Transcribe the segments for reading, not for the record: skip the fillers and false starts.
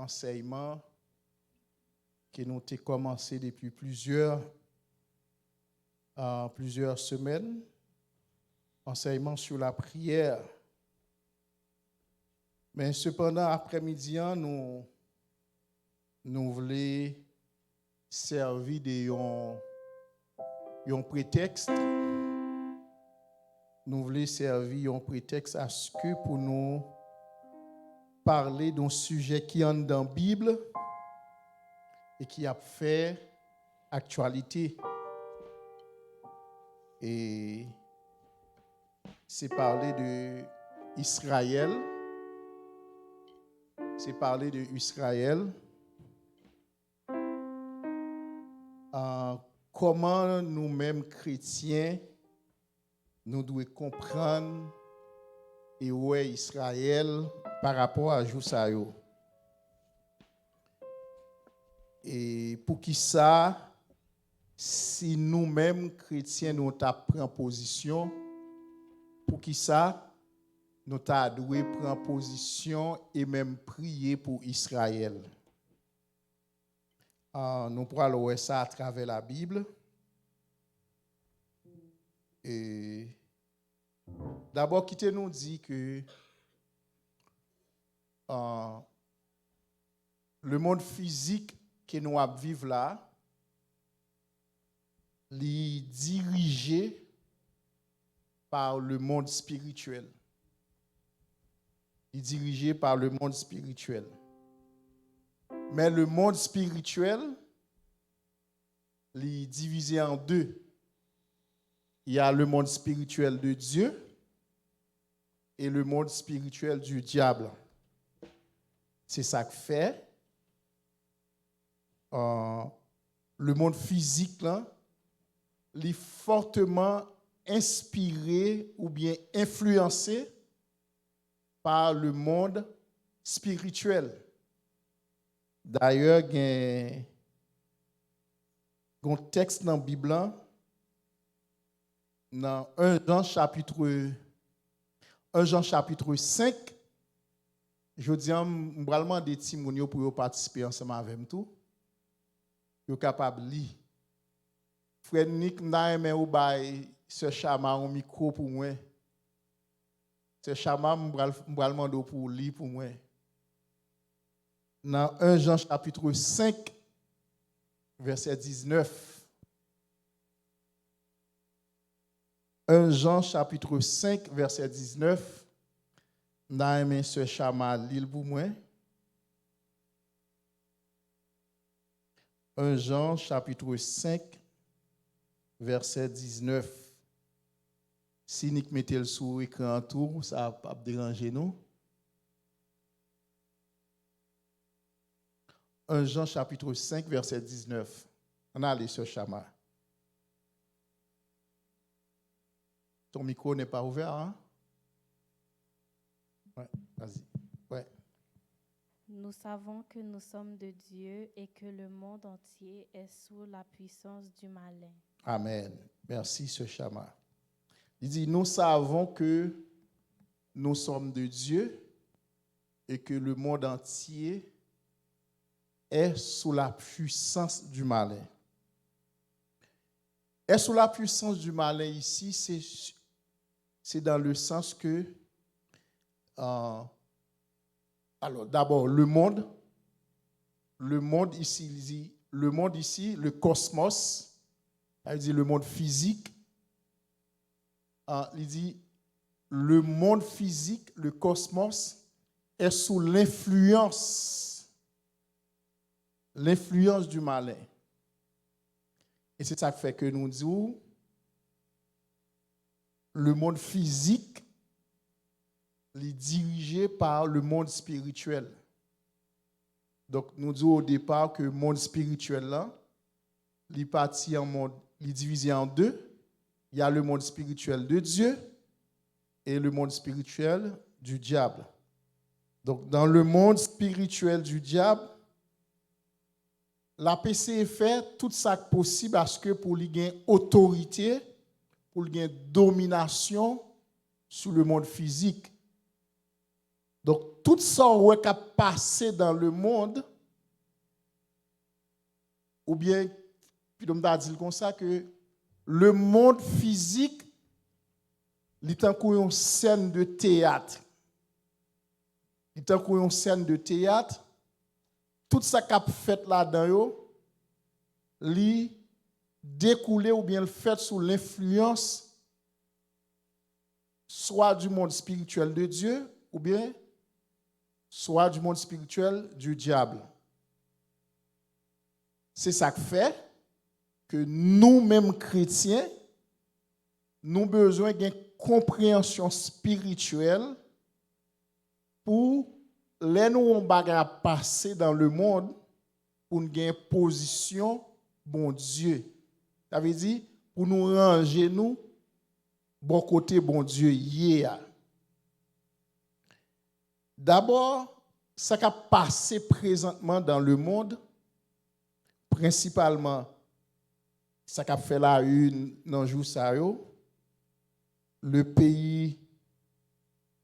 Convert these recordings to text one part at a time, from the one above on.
enseignement que nous avons commencé depuis plusieurs semaines, enseignement sur la prière. Mais cependant, après-midi, nous voulons servir d'un prétexte. Nous voulons servir un prétexte à ce que pour nous parler d'un sujet qui est dans la Bible et qui a fait actualité. Et c'est parler de Israël. C'est parler de Israël. Comment nous-mêmes chrétiens, nous devons comprendre et où est Israël par rapport à Joussaïo. Et pour qui ça, si nous-mêmes chrétiens nous prenons position, pour qui ça, nous devons prendre position et même prier pour Israël. Nous pourrons voir ça à travers la Bible. Et d'abord, quittez nous dit que le monde physique que nous vivons là, est dirigé par le monde spirituel. Il est dirigé par le monde spirituel. Mais le monde spirituel, il est divisé en deux. Il y a le monde spirituel de Dieu et le monde spirituel du diable. C'est ça que fait. Le monde physique, là, il est fortement inspiré ou bien influencé par le monde spirituel. D'ailleurs, il y a un texte dans la Bible, dans 1 Jean chapitre 5, je dis, je vais demander des témoignages pour participer ensemble avec moi. Vous êtes capable de lire. Frère Nick, je vais vous ce chama un micro pour moi. Ce chama, je vais demander pour lire pour moi. Dans 1 Jean chapitre 5, verset 19. 1 Jean chapitre 5, verset 19. Dans ce chama l'île pour moi. 1 Jean chapitre 5, verset 19. Si nous mettons le sous écran tour, ça ne va pas déranger nous. 1 Jean chapitre 5, verset 19. On a allé sur Chama. Ton micro n'est pas ouvert, hein? Ouais, vas-y. Ouais. Nous savons que nous sommes de Dieu et que le monde entier est sous la puissance du malin. Amen. Merci, ce Chama. Il dit, nous savons que nous sommes de Dieu et que le monde entier est sous la puissance du malin. Est sous la puissance du malin ici, c'est dans le sens que, alors d'abord, le monde ici, il dit, le monde ici, le cosmos, il dit le monde physique, il dit le monde physique, le cosmos, est sous l'influence du malin. Et c'est ça qui fait que nous disons le monde physique est dirigé par le monde spirituel. Donc, nous disons au départ que le monde spirituel là, il est divisé en deux. Il y a le monde spirituel de Dieu et le monde spirituel du diable. Donc, dans le monde spirituel du diable, la PC fait tout ça possible parce que pour lui gagner autorité, pour lui gagner domination sur le monde physique. Donc, tout ça qui a passé dans le monde, ou bien, puis on m'a dit comme ça, que le monde physique, il est comme une scène de théâtre. Il est comme une scène de théâtre. Tout ça qu'a fait là-dedans, il découlé ou bien le fait sous l'influence soit du monde spirituel de Dieu ou bien soit du monde spirituel du diable. C'est ça qui fait que nous-mêmes chrétiens, nous avons besoin d'une compréhension spirituelle pour les nous bagarre passer dans le monde pour nous gagner position bon Dieu. Ça veut dire pour nous ranger nous bon côté bon Dieu hier. D'abord, ça qui a passé présentement dans le monde, principalement ça qui a fait la une dans le jour ça, le pays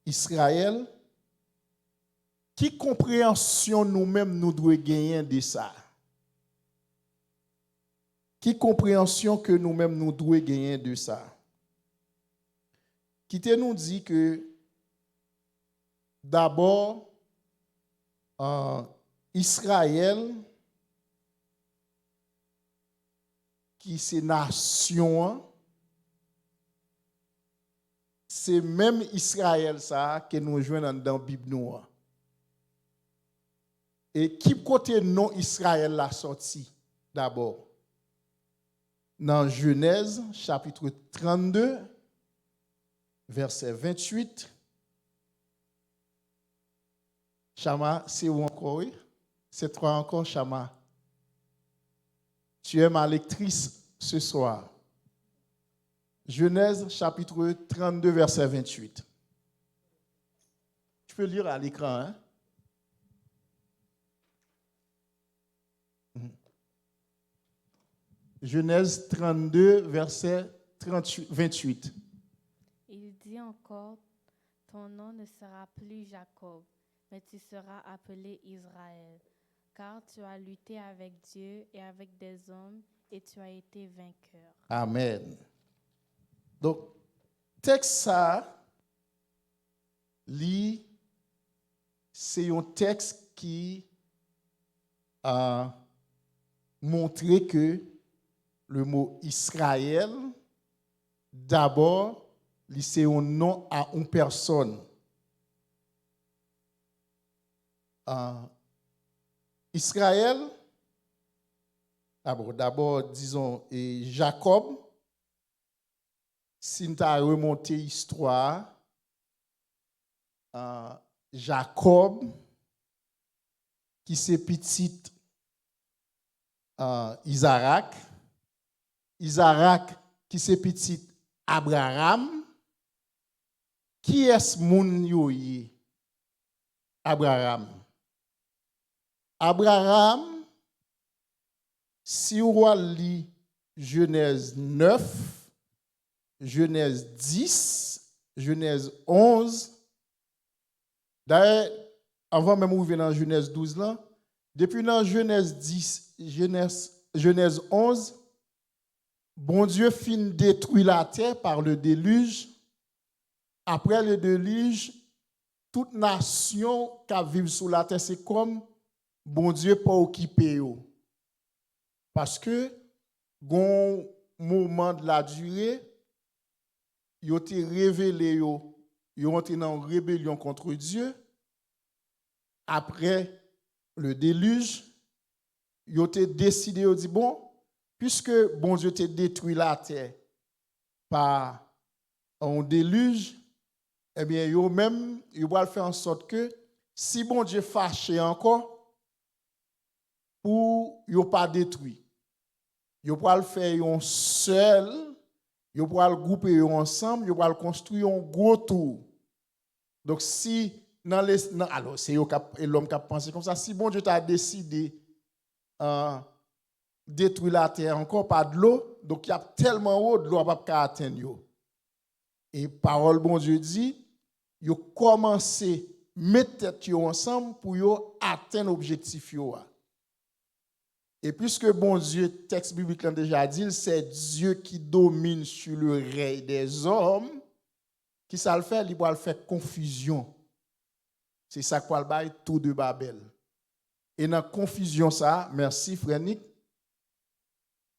Israël, qui compréhension nous-mêmes nous devons gagner de ça? Qui compréhension que nous-mêmes nous devons gagner de ça? Qui te nous dit que d'abord, Israël, qui c'est nation, c'est même Israël ça que nous jouons dans la Bible noire. Et qui côté non Israël l'a sorti d'abord? Dans Genèse chapitre 32 verset 28. Chama, c'est où encore, oui? C'est toi encore, Chama. Tu es ma lectrice ce soir. Genèse chapitre 32 verset 28. Tu peux lire à l'écran, hein? Genèse 32, verset 28. Il dit encore, ton nom ne sera plus Jacob, mais tu seras appelé Israël, car tu as lutté avec Dieu et avec des hommes et tu as été vainqueur. Amen. Donc, texte ça, c'est un texte qui a montré que le mot Israël, d'abord, c'est un nom à une personne. Israël, d'abord, disons, et Jacob, si tu as remonté l'histoire, Jacob, qui c'est petit Isaac, Isaac, qui c'est petit Abraham, qui est-ce moun yoye? Abraham. Abraham, si on lit Genèse 9, Genèse 10, Genèse 11, d'ailleurs, avant même où dans Genèse 12 là, depuis dans Genèse 10, Genèse 11, bon Dieu fin détruit la terre par le déluge. Après le déluge, toute nation qui vit sur la terre, c'est comme bon Dieu pas occupé. Parce que, gon moment de la durée, ils ont été révélés, ils ont été en rébellion contre Dieu. Après le déluge, ils ont été décidés, ils ont dit, bon, puisque bon Dieu t'a détruit la terre par un déluge, eh bien, ils vont faire en sorte que si bon Dieu fâché encore, pour ne pas détruire, ils vont le faire un seul, ils vont le grouper ensemble, ils vont le construire un gros tour. Donc, si alors, c'est l'homme qui a pensé comme ça, si bon Dieu t'a décidé détruire la terre encore par de l'eau, donc il y a tellement haut de l'eau pas atteindre. Et parole bon Dieu dit, il a commencé à mettre tête yo ensemble pour yo atteindre l'objectif yo. Et puisque bon Dieu, texte biblique l'a déjà dit, c'est Dieu qui domine sur le règne des hommes, qui ça le fait, il va le faire confusion. C'est ça qu'on va le tout de Babel. Et dans la confusion ça, merci frère Nick,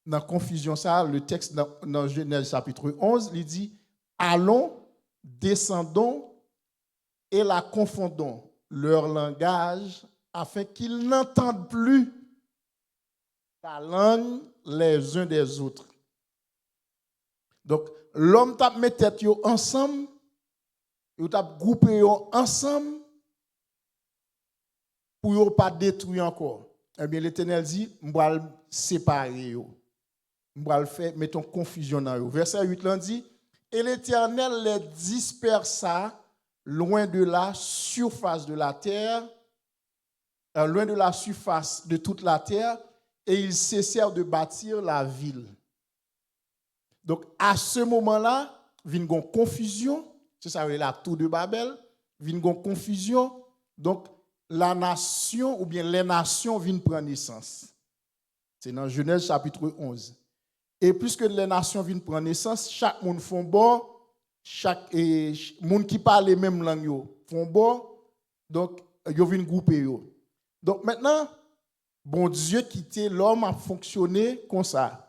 dans la confusion ça, le texte dans Genèse chapitre 11, il dit, allons, descendons et la confondons, leur langage, afin qu'ils n'entendent plus la langue les uns des autres. Donc, l'homme t'a mis tête yo ensemble, yo t'a groupé yo ensemble pour yo pas détruire encore. Eh bien, l'Éternel dit, m'va le séparer yo. M'va le faire mettons confusion dans yo. Verset 8 là dit, et l'Éternel les dispersa loin de la surface de la terre, loin de la surface de toute la terre, et ils cessèrent de bâtir la ville. Donc, à ce moment-là, vient une confusion, c'est ça, la tour de Babel, vient une confusion, donc la nation, ou bien les nations viennent prendre naissance. C'est dans Genèse chapitre 11. Et puisque les nations viennent prendre naissance, chaque monde font bon, chaque monde qui parle les mêmes langues font bon, donc ils viennent grouper. Donc maintenant, bon Dieu quitté l'homme a fonctionné comme ça.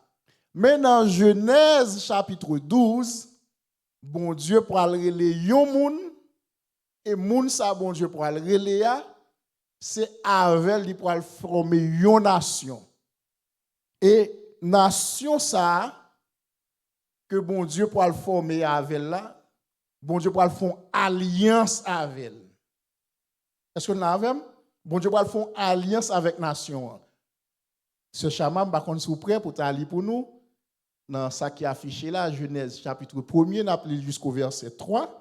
Mais dans Genèse chapitre 12, bon Dieu pour aller relayer yon moun et moun ça bon Dieu pour aller relayer c'est avec lui pour aller former yon nation. Et nation ça que bon Dieu pour aller former avec là, bon Dieu pour aller faire alliance avec elle. Est-ce que nous avons? Bon Dieu pour aller faire alliance avec nation. Ce chaman par contre sous prêt pour t'aller pour nous dans ça qui est affiché là Genèse chapitre 1er, n'a appelé jusqu'au verset 3.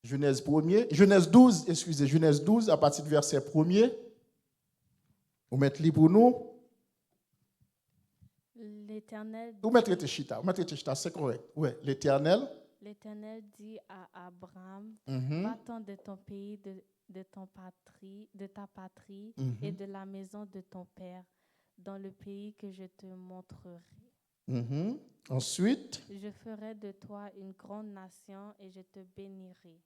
Genèse 12 à partir du verset 1er. Vous mettez pour nous. L'Éternel Vous mettez Teshita, c'est correct. Ouais, l'Éternel dit à Abraham, va-t'en de ton pays, de ta patrie et de la maison de ton père, dans le pays que je te montrerai. Ensuite, je ferai de toi une grande nation et je te bénirai.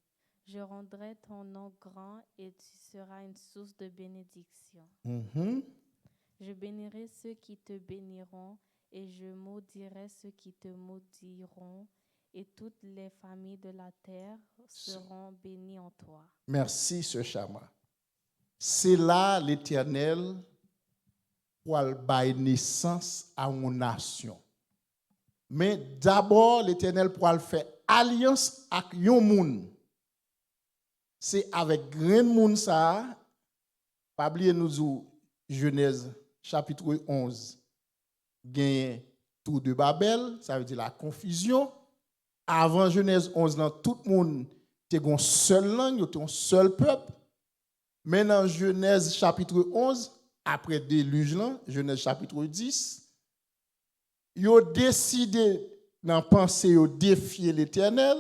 Je rendrai ton nom grand et tu seras une source de bénédiction. Je bénirai ceux qui te béniront et je maudirai ceux qui te maudiront, et toutes les familles de la terre seront bénies en toi. Merci, ce Chama. C'est là l'Éternel pour bailler naissance à une nation. Mais d'abord, l'Éternel pour faire alliance avec yon moun. C'est avec grand moun ça, pas oublier nous Genèse chapitre 11. Gagne tout de Babel, ça veut dire la confusion. Avant Genèse 11, tout le monde était une seule langue, un seul peuple. Maintenant, Genèse chapitre 11, après déluge, Genèse chapitre 10, ils ont décidé dans penser de défier l'Éternel.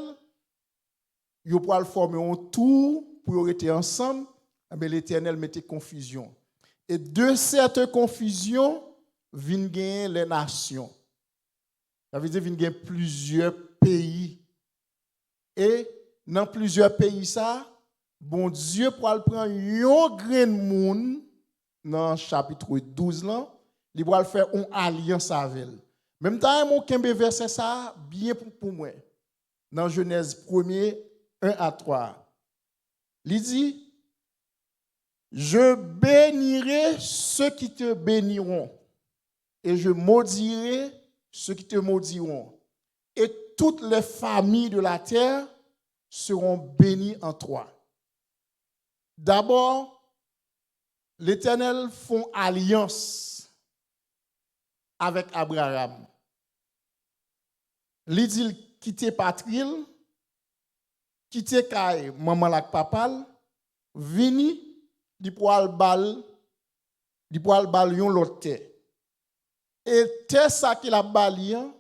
Ils ont former un tour pour être ensemble, mais l'Éternel mettait confusion. Et de cette confusion, viennent gagner les nations. Ça veut dire viennent gagner plusieurs pays. Et dans plusieurs pays, ça, bon Dieu pour prendre un grand monde dans chapitre 12, là, il va faire une alliance avec elle. Même temps, mon kembe verset ça, bien pour moi. Dans Genèse 1er, 1 à 3. Il dit, je bénirai ceux qui te béniront, et je maudirai ceux qui te maudiront. Et toutes les familles de la terre seront bénies en toi. D'abord, l'Éternel font alliance avec Abraham. Il dit quitter patrie, quitter kay maman lak papal, vini di poal bal yon l'autre terre. Et terre ça qu'il a balian,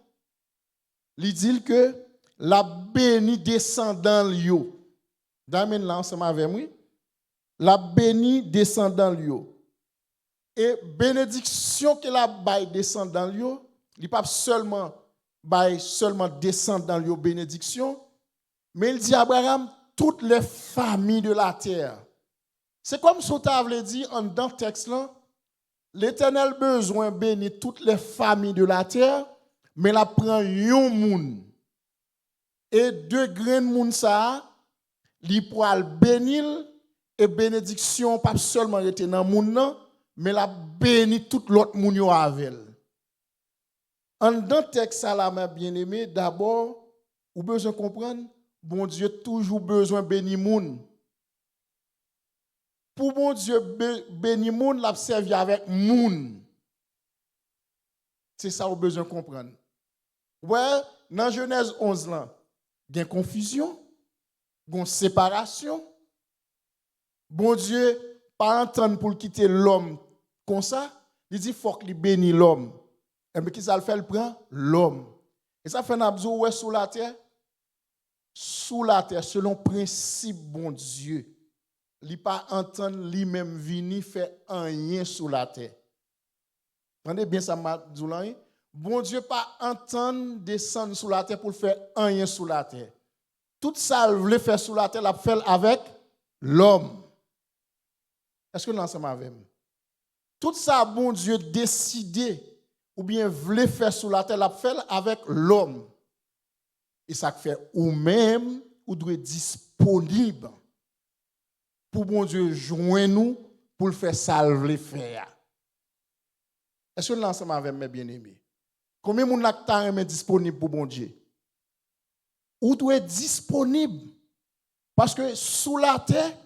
il dit que la béni descendant yo. D'amen là ensemble avec moi. La béni descendant lui. Et bénédiction que la bail descendant lui, il pas seulement bail seulement descendant lui bénédiction, mais il dit à Abraham toutes les familles de la terre. C'est comme ce que dit en dans le texte là, l'Éternel besoin bénir toutes les familles de la terre, mais la prend yon moun. Et deux grains de moun ça, li pour bénir et bénédiction pas seulement rester dans moun nan, mais la béni tout l'autre moun yo avec. En dans texte ça là mes bien-aimés, d'abord ou besoin comprendre, bon Dieu toujours besoin bénir moun. Pour bon Dieu bénir moun, l'a servi avec moun. C'est ça ou besoin comprendre. Ouais, dans Genèse 11 là, il y a confusion, il y a séparation. Bon Dieu, pas entendre pour quitter l'homme comme ça, il dit faut qu'il bénisse l'homme. Et bien, qui ça le fait, il prend l'homme. Et ça fait un absou ouais sous la terre. Sous la terre, selon principe bon Dieu, il pas entendre lui-même venir faire rien sous la terre. Entendez bien ça, Madjoulain? Bon Dieu pas entendre descendre sous la terre pour faire rien sous la terre. Tout ça, il veut faire sous la terre, il fait avec l'homme. Est-ce que nous ensemble avec moi? Tout ça, bon Dieu décidé ou bien voulait faire sous la terre, il fait avec l'homme. Et ça fait ou même ou doit être disponible pour bon Dieu joindre nous pour le faire ça il veut faire. Est-ce que nous ensemble avec mes bien-aimés? Combien de monde est disponible pour bon Dieu? Ou doit être disponible parce que sous la terre,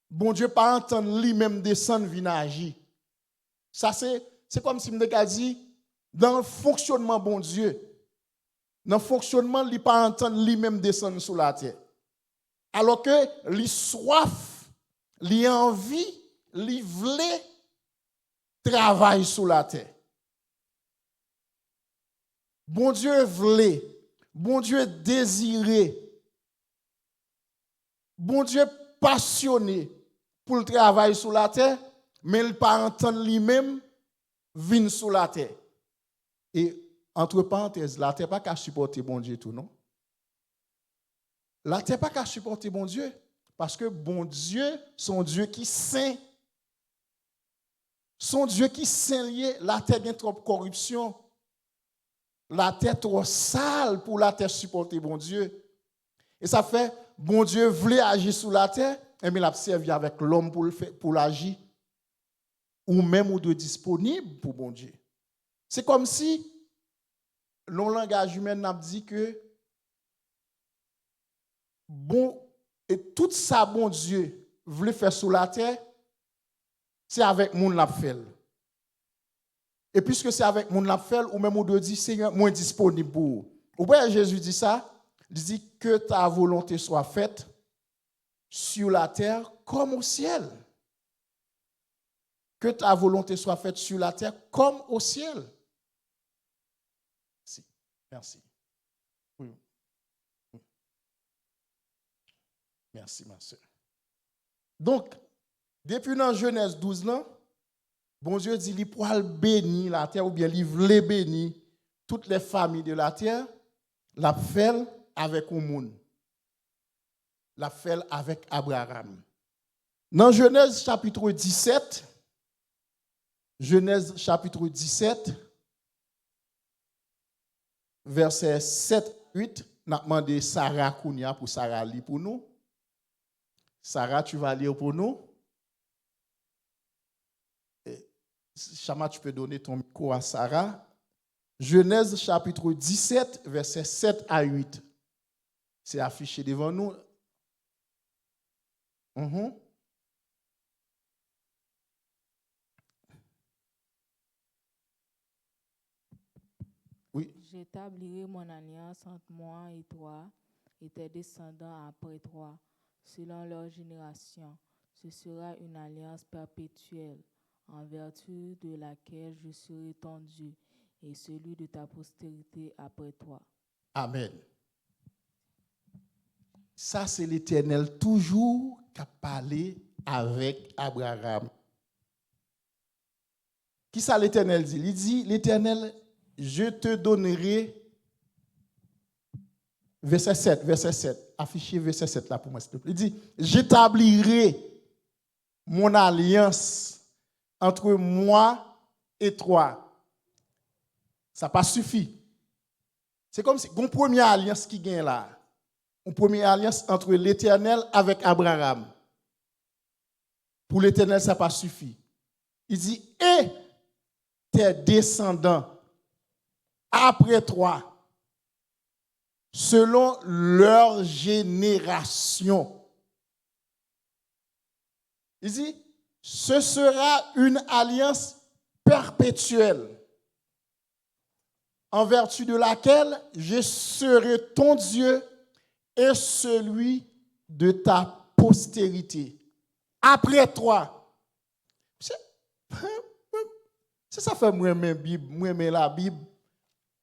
bon Dieu pas entendre lui-même descendre venir agir. Ça c'est comme si me dit dans le fonctionnement bon Dieu, dans le fonctionnement il pas entendre lui-même descendre sous la terre. Alors que li soif, li envie, li vle travail sous la terre. Bon Dieu vle, bon Dieu désiré, bon Dieu passionné pour le travail sous la terre, mais il pas entendre lui-même venir sous la terre. Et entre parenthèses, la terre pas qu'à supporter bon Dieu tout non. La terre pas qu'à supporter bon Dieu parce que bon Dieu, son Dieu qui saint. Son Dieu qui saint lié, la terre a trop corruption. La terre trop sale pour la terre supporter bon Dieu. Et ça fait bon Dieu voulait agir sur la terre, et il a servi avec l'homme pour l'agir. Ou même ou de disponible pour bon Dieu. C'est comme si le langage humain n'a dit que bon et tout ça bon Dieu voulait faire sur la terre, c'est avec moun l'a fait. Et puisque c'est avec moun l'a fait, ou même ou de dire Seigneur moins disponible pour vous. Ou bien Jésus dit ça, il dit que ta volonté soit faite sur la terre comme au ciel. Que ta volonté soit faite sur la terre comme au ciel. Merci. Oui. Merci, ma soeur. Donc, depuis dans Genèse 12, là, bon Dieu dit qu'il pourra bénir la terre, ou bien il voulait bénir toutes les familles de la terre, la fait avec un monde. La fait avec Abraham. Dans Genèse chapitre 17, verset 7-8, n'a demandé Sarah Kounia pour Sarah lit pour nous. Sarah, tu vas lire pour nous. Chama, tu peux donner ton micro à Sarah. Genèse chapitre 17, verset 7-8. C'est affiché devant nous. Oui. J'établirai mon alliance entre moi et toi et tes descendants après toi, selon leur génération. Ce sera une alliance perpétuelle, en vertu de laquelle je serai ton Dieu et celui de ta postérité après toi. Amen. Ça, c'est l'Éternel toujours qui a parlé avec Abraham. Qui ça l'Éternel dit? Il dit, l'Éternel, je te donnerai, verset 7, affichez verset 7 là pour moi, s'il te plaît. Il dit, j'établirai mon alliance entre moi et toi. Ça n'a pas suffi. C'est comme si une première alliance qui gagne là. Une première alliance entre l'Éternel avec Abraham. Pour l'Éternel, ça n'a pas suffi. Il dit, et tes descendants après toi, selon leur génération. Il dit, ce sera une alliance perpétuelle, en vertu de laquelle je serai ton Dieu et celui de ta postérité. Après toi. C'est ça fait moi aimer la Bible.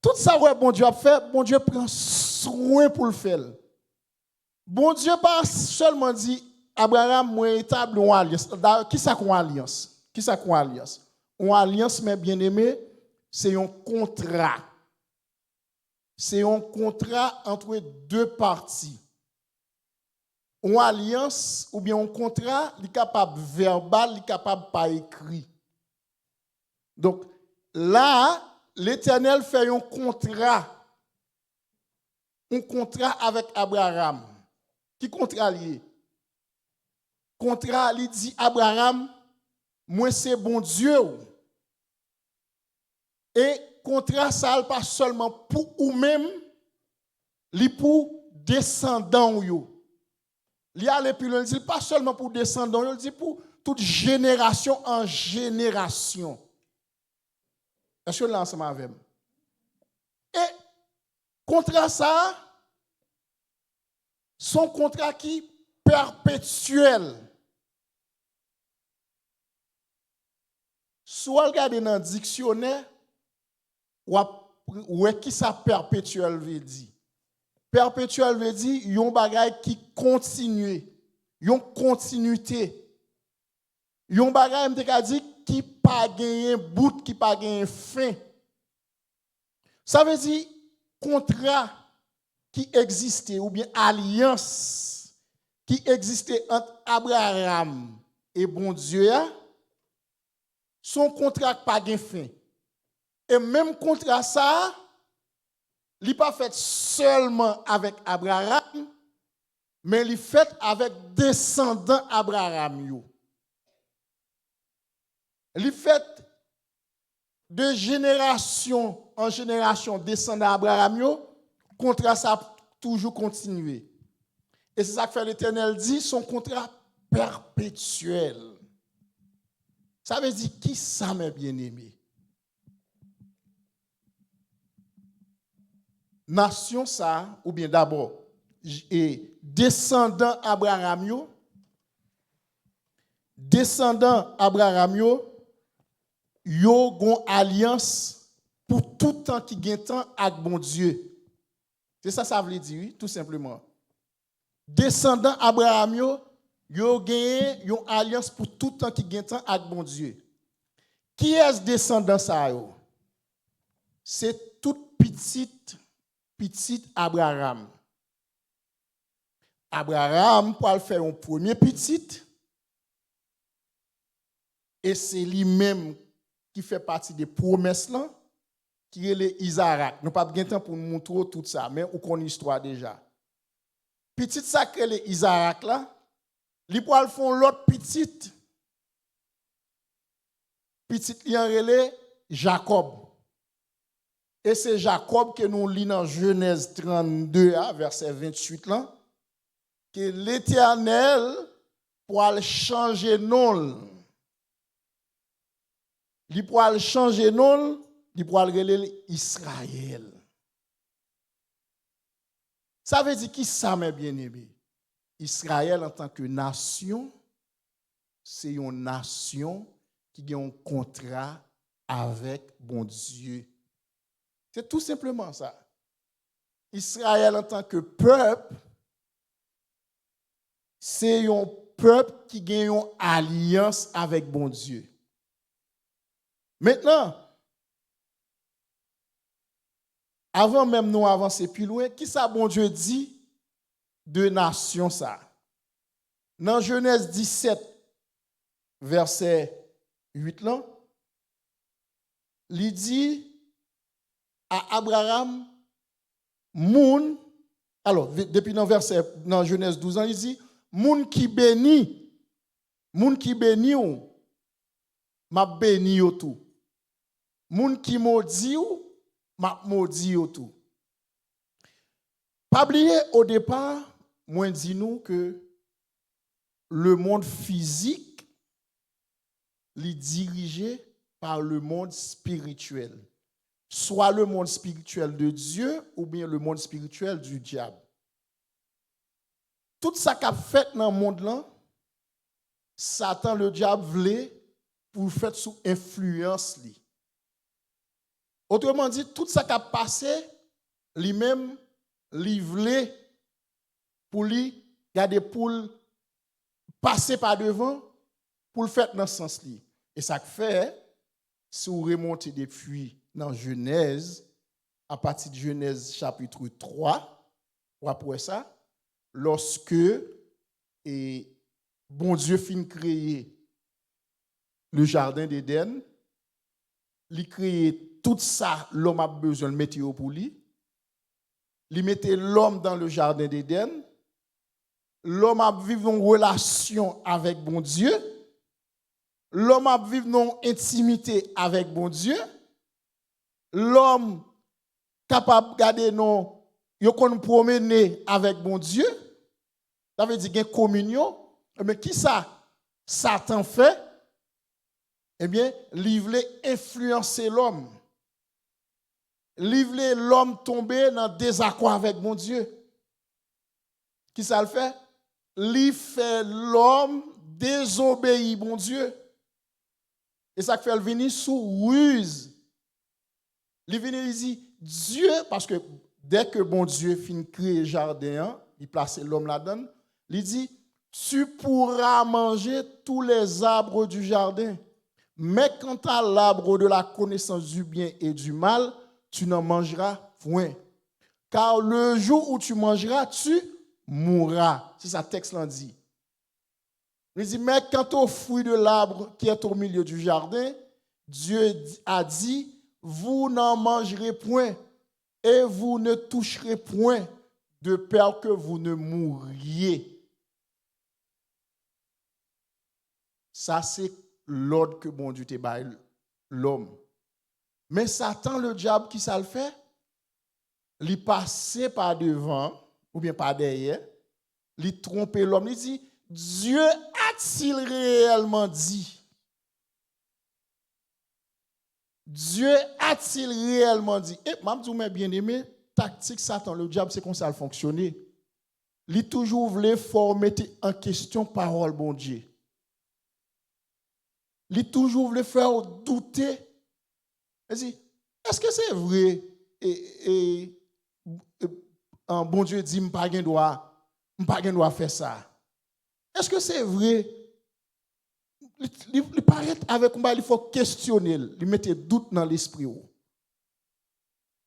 Tout ça ouais bon Dieu a fait, bon Dieu prend soin pour le faire. Bon Dieu pas seulement dit Abraham moi établi une alliance. Qui ça qu'on alliance? Qui ça qu'on alliance? Une alliance mes bien-aimés, c'est un contrat. C'est un contrat entre deux parties. Une alliance ou bien un contrat, il est capable verbal, il est capable pas écrit. Donc là, l'Éternel fait un contrat avec Abraham. Qui contrat lié? Contrat, il dit Abraham, moi c'est bon Dieu. Et contrat, ça pas seulement pour ou même, il pour descendants. Il y a les pilons, il dit pas seulement pour descendants, il dit pour toute génération en génération. Est-ce que là ensemble avec moi? Et contrat ça, son contrat qui perpétuel. Soit regardez dans le dictionnaire, ou qui ça perpétuel veut dire. Perpétuel veut dire yon bagay qui continue, yon continuité. Yon bagay m'te dit qui pas gagné bout, qui pas gagné fin. Ça veut dire contrat qui existait ou bien alliance qui existait entre Abraham et bon Dieu, son contrat pas gagné fin. Et même contrat ça, il n'est pas fait seulement avec Abraham, mais il est fait avec descendants Abraham. Il est fait de génération en génération descendants Abraham, contrat ça a toujours continué. Et c'est ça que fait l'Éternel dit, son contrat perpétuel. Ça veut dire qui ça, mes bien-aimés? Nation ça, ou bien d'abord, et descendant Abraham, yo gon alliance pour tout temps qui gagne temps avec bon Dieu. C'est ça, ça veut dire, oui, tout simplement. Descendant Abraham, yo gagne une alliance pour tout temps qui gagne temps avec bon Dieu. Qui est ce descendant ça yo? C'est toute petite Abraham. Abraham pour faire un premier petit et c'est lui-même qui fait partie des promesses là qui est le Isaac. Nous pas de temps pour nous montrer tout ça mais on connaît l'histoire déjà. Petit ça que le Isaac là, li pour font l'autre petit li en relé Jacob. Et c'est Jacob que nous lisons dans Genèse 32 verset 28 là que l'Éternel pour changer nom. Il pour changer nom, il pour relé Israël. Ça veut dire qui ça mes bien-aimés? Israël en tant que nation, c'est une nation qui a un contrat avec bon Dieu. C'est tout simplement ça. Israël en tant que peuple, c'est un peuple qui gagne une alliance avec bon Dieu. Maintenant, avant même nous avancer plus loin, qui ça bon Dieu dit de nation ça? Dans Genèse 17, verset 8 là, il dit à Abraham, moun, alors depuis dans Genèse 12 ans, il dit, moun qui béni ou, m'a béni ou tout. Moun qui maudit ou, m'a maudit ou tout. Pas oublier au départ, moi dis nous que le monde physique est dirigé par le monde spirituel. Soit le monde spirituel de Dieu ou bien le monde spirituel du diable. Tout ça qu'a fait dans le monde là, Satan le diable voulait pour faire sous influence li. Autrement dit, tout ça qu'a passé, lui-même li voulait pour lui garder pour passer par devant pour le faire dans ce sens-là. Et ça fait, si vous remontez depuis dans Genèse, à partir de Genèse chapitre 3, ou après ça, lorsque bon Dieu fin créer le jardin d'Éden, il crée tout ça, l'homme a besoin de mettre pour lui. Il mettait l'homme dans le jardin d'Éden. L'homme a vécu une relation avec bon Dieu. L'homme a vécu une intimité avec bon Dieu. L'homme capable de garder non, il peut promener avec bon Dieu. Ça veut dire qu'il y a une communion. Mais qui ça? Satan fait? Eh bien, il voulait influencer l'homme. Il voulait l'homme tomber dans désaccord avec mon Dieu. Qui ça le fait? Il fait l'homme désobéir mon Dieu. Et ça fait venir sous ruse. Il vient ici Dieu, parce que dès que bon Dieu finit créer le jardin, il place l'homme là-dedans, il dit, tu pourras manger tous les arbres du jardin, mais quant à l'arbre de la connaissance du bien et du mal, tu n'en mangeras point. Car le jour où tu mangeras, tu mourras. C'est ça, texte l'en dit. Il dit, mais quant au fruit de l'arbre qui est au milieu du jardin, Dieu a dit, vous n'en mangerez point et vous ne toucherez point de peur que vous ne mouriez. Ça, c'est l'ordre que bon Dieu t'a donné l'homme. Mais Satan, le diable, qui ça le fait? Il passe par devant, ou bien par derrière, il trompe l'homme, il dit, Dieu a-t-il réellement dit? Dieu a-t-il réellement dit? Et je mes bien-aimés, tactique Satan, le diable, c'est comme ça fonctionne. Il toujours voulait former en question parole bon Dieu. Il toujours voulait faire douter. Est-ce que c'est vrai? Bon Dieu dit, je ne pas droit faire ça. Est-ce que c'est vrai? Il paraît avec moi, il faut questionner, il mettre doute dans l'esprit.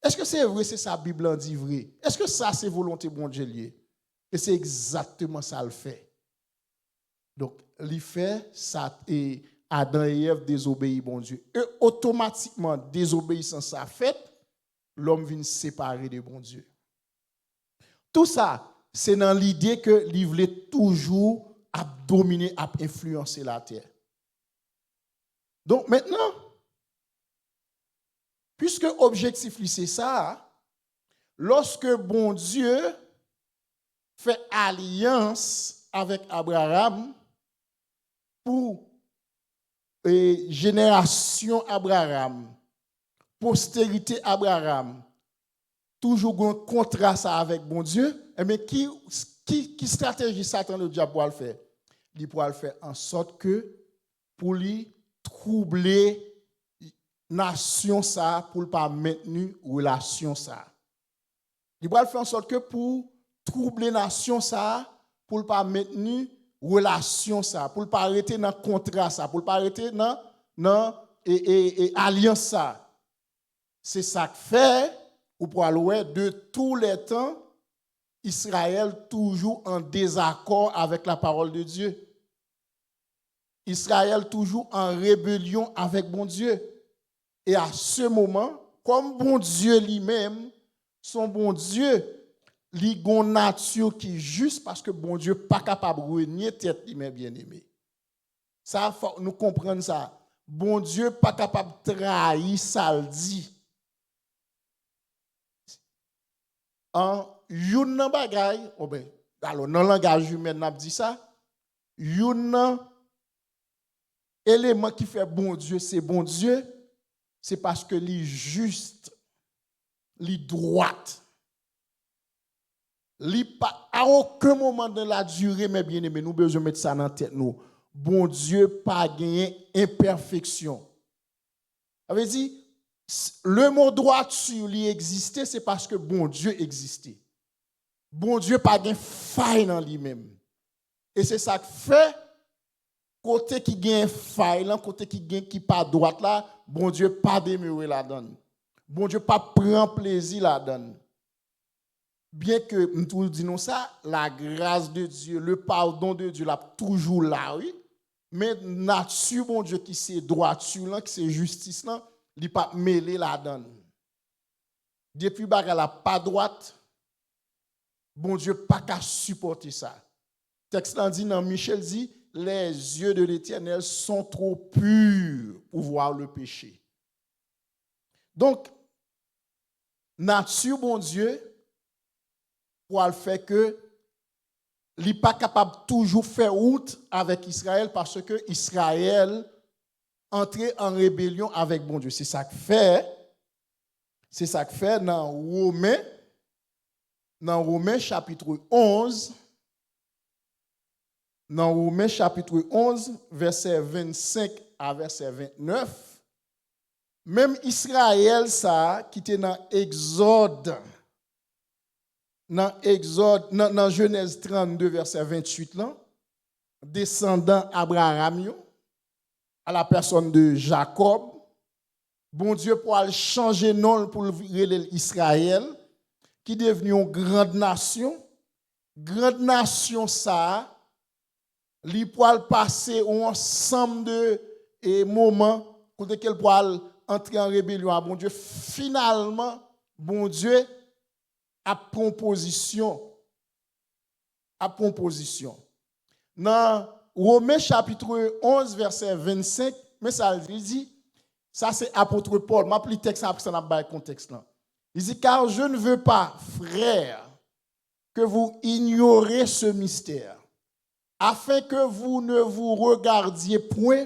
Est-ce que c'est vrai, c'est ça, la Bible en dit vrai? Est-ce que ça, c'est volonté bon Dieu lié? Et c'est exactement ça le fait. Donc, il fait ça, et Adam et Ève désobéissent bon Dieu. Et automatiquement, désobéissance ça fait, l'homme vient se séparer de bon Dieu. Tout ça, c'est dans l'idée que il voulait toujours dominer, influencer la terre. Donc maintenant, puisque objectif c'est ça, lorsque bon Dieu fait alliance avec Abraham pour génération Abraham, postérité Abraham, toujours un contrat ça avec bon Dieu, mais qui stratégie Satan le diable pour le faire? Il pourra le faire en sorte que pour lui troubler nation ça pour pas maintenir relation ça. Il pourra le faire en sorte que pour troubler nation ça pour ne pas maintenir relation ça, pour ne pas arrêter dans contrat ça, pour ne pas arrêter dans alliance ça. C'est ça que fait, ou pour aller de tous les temps, Israël toujours en désaccord avec la parole de Dieu. Israël toujours en rébellion avec bon Dieu. Et à ce moment, comme bon Dieu lui-même, son bon Dieu, li gon nature qui est juste parce que bon Dieu pas capable de renier tête lui-même bien-aimé. Ça, faut nous comprendre ça. Bon Dieu pas capable de trahir ça le dit. En yon nan bagay, alors dans le langage humain n'a dit ça, yon élément qui fait bon Dieu, c'est parce que li juste, li droite. Li pas à aucun moment de la durée, mes bien-aimés, nous besoin mettre ça dans la tête nous. Bon Dieu pas gagné imperfection. Ça veut dire le mot droiture lui existait, c'est parce que bon Dieu existait. Bon Dieu pas gagné faille dans lui-même. Et c'est ça que fait côté qui gagne faille là, côté qui pas droite là, bon Dieu pas demeurer la donne. Bon Dieu pas prend plaisir la donne. Bien que nous disons ça, la grâce de Dieu, le pardon de Dieu là toujours là, oui. Mais nature bon Dieu qui c'est droiture là, qui c'est justice là, il pas mêlé la donne. Depuis bagarre la pas droite, bon Dieu pas qu'à supporter ça. Texte là dit dans Michel dit les yeux de l'Éternel sont trop purs pour voir le péché. Donc nature bon Dieu pour le fait que il n'est pas capable de toujours faire route avec Israël parce que Israël entrait en rébellion avec bon Dieu. C'est ça que fait dans Romains chapitre 11, verset 25 à verset 29, même Israël ça qui était dans dans Genèse 32 verset 28 là, descendant Abraham à la personne de Jacob, bon Dieu pour aller changer nom pour Israël qui est devenu une grande nation ça li pour passer un ensemble de moments côté qu'elle pour entrer en rébellion à bon Dieu. Finalement bon Dieu à proposition. Dans Romains chapitre 11, verset 25, mais ça dit, ça c'est apôtre Paul, m'a pris texte après ça n'a pas contexte là. Il dit car je ne veux pas, frères, que vous ignorez ce mystère, afin que vous ne vous regardiez point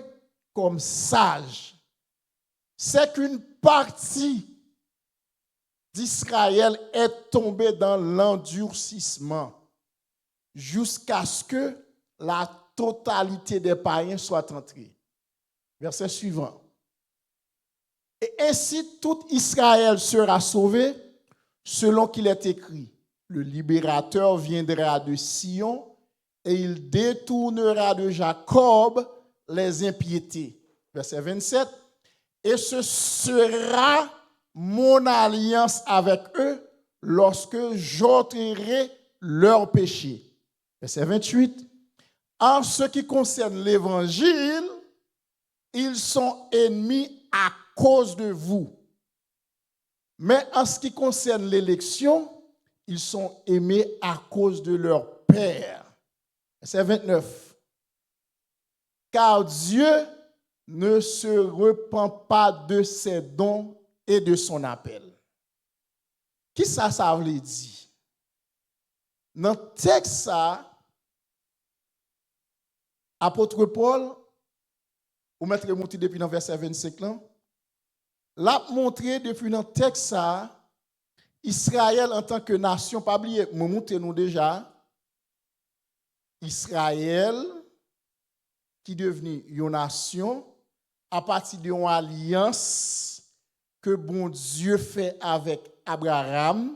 comme sages. C'est qu'une partie d'Israël est tombé dans l'endurcissement jusqu'à ce que la totalité des païens soit entrée. Verset suivant. Et ainsi tout Israël sera sauvé selon qu'il est écrit. Le libérateur viendra de Sion et il détournera de Jacob les impiétés. Verset 27. Et ce sera mon alliance avec eux lorsque j'ôterai leurs péchés. Verset 28. En ce qui concerne l'évangile, ils sont ennemis à cause de vous. Mais en ce qui concerne l'élection, ils sont aimés à cause de leur Père. Verset 29. Car Dieu ne se repent pas de ses dons et de son appel. Qui ça veut dire? Dans le texte, ça, apôtre Paul, vous mettrez monté depuis dans verset 25 là, l'a montré depuis dans le texte, ça, Israël en tant que nation, pas oublier, nous déjà, Israël qui est devenu une nation à partir d'une alliance que bon Dieu fait avec Abraham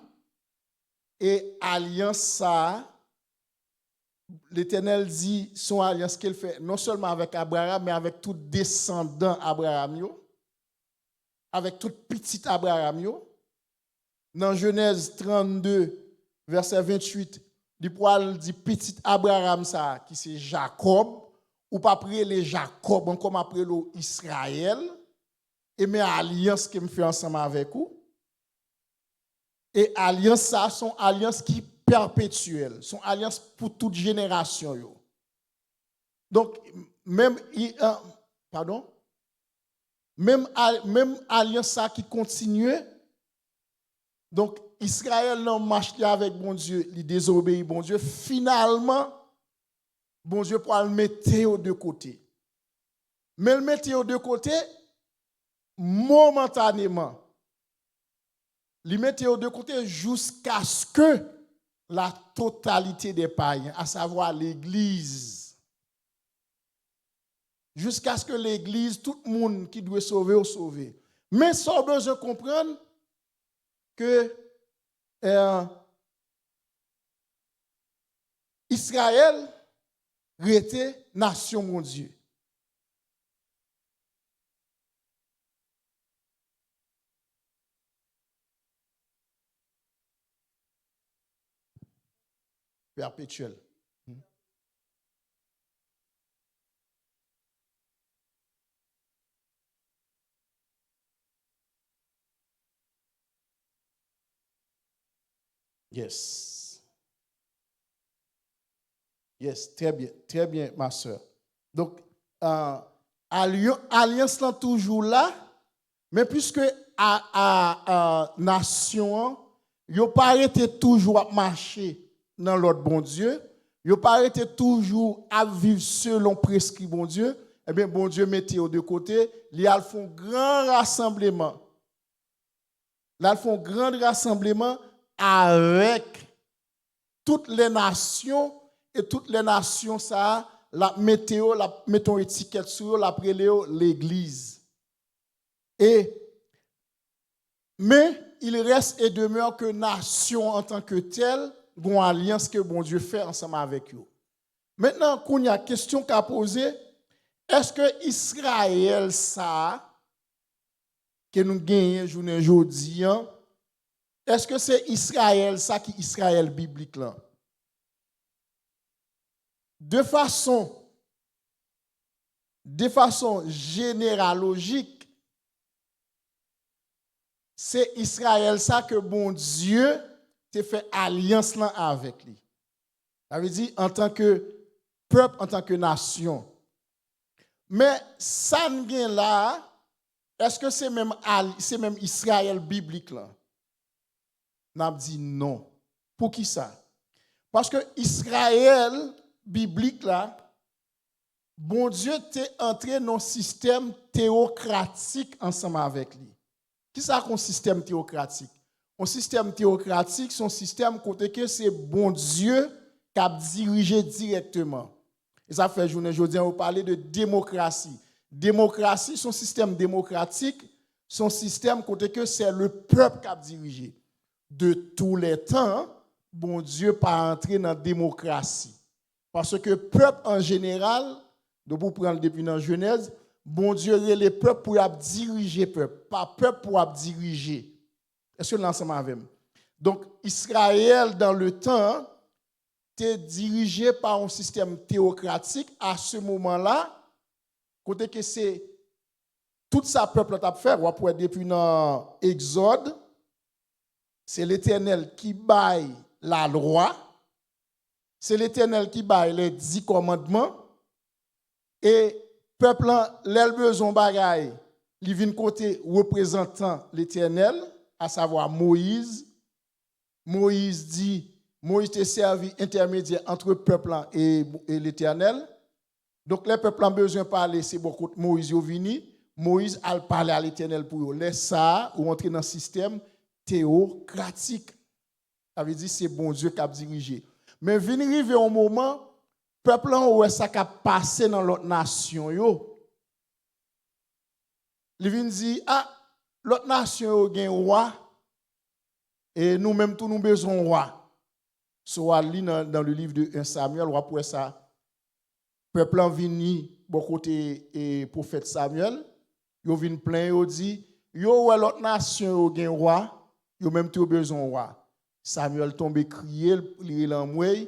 et alliance ça l'Éternel dit son alliance qu'il fait non seulement avec Abraham, mais avec tout descendant Abraham, avec tout petit Abraham. Dans Genèse 32, verset 28, il dit petit Abraham, ça, qui c'est Jacob, ou pas prier les Jacob, comme après le Israël, et mes alliances qui me fait ensemble avec vous. Et alliance, ça, sont alliances qui perpétuelles, sont alliances pour toute génération. Yo. Donc, même alliance ça qui continue. Donc, Israël n'a marché avec bon Dieu, il désobéit bon Dieu. Finalement, bon Dieu pour le mettre de côté. Mais le mettre de côté, momentanément. Le mettre de côté jusqu'à ce que la totalité des païens, à savoir l'Église, jusqu'à ce que l'Église, tout le monde qui doit sauver ou sauver. Mais ça, on besoin de comprendre que Israël était nation, mon Dieu. Perpétuel. Yes. Yes, très bien, ma soeur. Donc, alliance là toujours là, mais puisque nation, yo pas arrêté toujours à marcher dans l'autre bon Dieu, yo pas arrêté toujours à vivre selon prescrit bon Dieu, eh bien bon Dieu mettez au de côté, ils font grand rassemblement. Là, ils font grand rassemblement avec toutes les nations et toutes les nations ça la météo la mettons étiquette sur la préléo l'église. Mais il reste et demeure que nation en tant que telle, une alliance que bon Dieu fait ensemble avec eux. Maintenant, qu'on y a question qu'a posée, est-ce que Israël ça que nous gagnons journée aujourd'hui, est-ce que c'est Israël ça qui Israël biblique là? De façon généralogique, c'est Israël ça que bon Dieu te fait alliance là avec lui. Ça veut dire en tant que peuple, en tant que nation. Mais ça vient là, est-ce que c'est même Israël biblique là? N'a dit non. Pour qui ça? Parce que Israël biblique là, bon Dieu t'est entré dans un système théocratique ensemble avec lui. Qui ça qu'un système théocratique? Un système théocratique, c'est un système côté que c'est bon Dieu qui a dirigé directement. Et ça fait journée aujourd'hui on parler de démocratie. Démocratie, son système démocratique, son système côté que c'est le peuple qui a dirigé. De tous les temps, bon Dieu pas entré dans la démocratie. Parce que le peuple en général, de vous prendre depuis dans Genèse, bon Dieu est le peuple pour diriger le peuple, pas peuple pour diriger. Est-ce que l'ensemble avec moi? Donc Israël dans le temps était dirigé par un système théocratique à ce moment-là, côté que c'est tout ça peuple t'a fait, on pourrait depuis dans Exode, c'est l'Éternel qui baille la loi, c'est l'Éternel qui baille les 10 commandements, et peuple l'el besoin bagaille, il vient côté représentant l'Éternel, à savoir Moïse. Moïse dit, Moïse te servi intermédiaire entre peuple et l'Éternel. Donc les peuples ont besoin de parler, c'est beaucoup de Moïse est venu. Moïse a parlé à l'Éternel pour eux. Laisse ça ou entrer dans un système théocratique. Ça veut dire c'est bon Dieu qui a dirigé. Mais vient arriver un moment, peuple où ça a passé dans l'autre nation yo. Il vient dire l'autre nation yo gen roi et nous même tout nous besoin roi. Soit dans le livre de 1 Samuel, ou après ça, peuple en vini, bon côté et prophète Samuel, yo vinn plein, yo dit, yo ouais l'autre nation yo gen roi, yo même tout besoin roi. Samuel tombe crier, il l'envoie,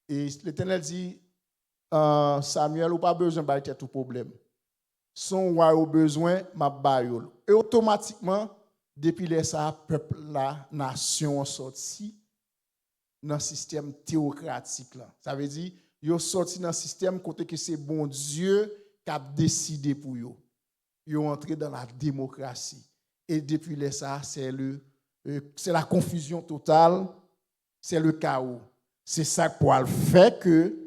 et l'Éternel dit, Samuel, ou pas besoin de tout problème. Son roi au besoin, m'a bayol. Et automatiquement, depuis les ça, peuple, la nation sorti dans le système théocratique là. Ça veut dire, yo sorti dans le système côté que c'est bon Dieu qui a décidé pour yo. Yo entré dans la démocratie. Et depuis les ça, c'est la confusion totale, c'est le chaos. C'est ça qui fait que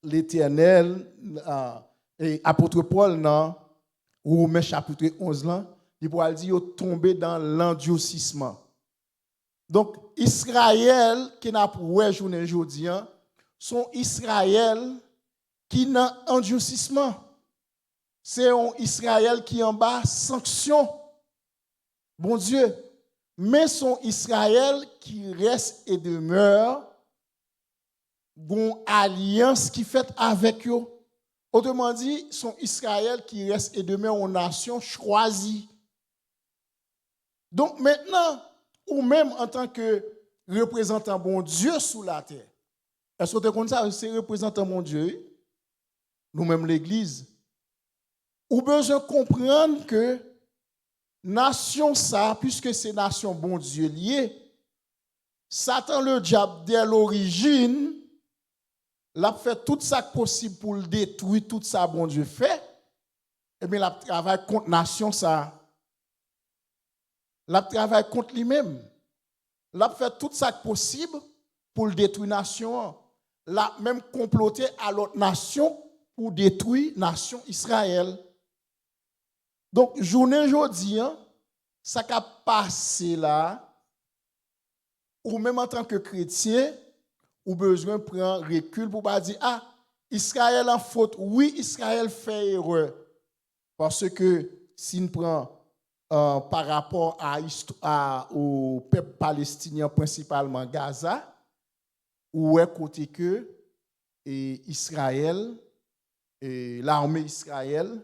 l'Éternel et apôtre Paul dans Romains chapitre 11 là, il pourra dire qu'il est tombé dans l'endurcissement. Donc Israël qui n'a pas journée aujourd'hui, sont Israël qui n'a endurcissement. C'est un Israël qui en bas sanction. Bon Dieu, mais son Israël qui reste et demeure bon alliance qui fait avec eux. Autrement dit, son Israël qui reste et demeure une nation choisie. Donc maintenant, ou même en tant que représentant bon Dieu sous la terre, est-ce que tu connais ça, c'est représentant mon Dieu, nous-mêmes l'Église, ou besoin comprendre que nation ça, puisque c'est nation bon Dieu lié, Satan le diable dès l'origine, l'a fait tout ça possible pour le détruire, tout ça bon Dieu fait, et bien l'a travaille contre nation ça. L'a travaille contre lui-même. L'a fait tout ça possible pour le détruire nation. L'a même comploté à l'autre nation pour détruire nation Israël. Donc journée aujourd'hui, ça qui a passé là, ou même en tant que chrétien, ou besoin de prendre recul pour pas dire Israël en faute. Oui, Israël fait erreur. Parce que si on prend par rapport au peuple palestinien, principalement Gaza, où est côté que Israël, l'armée Israël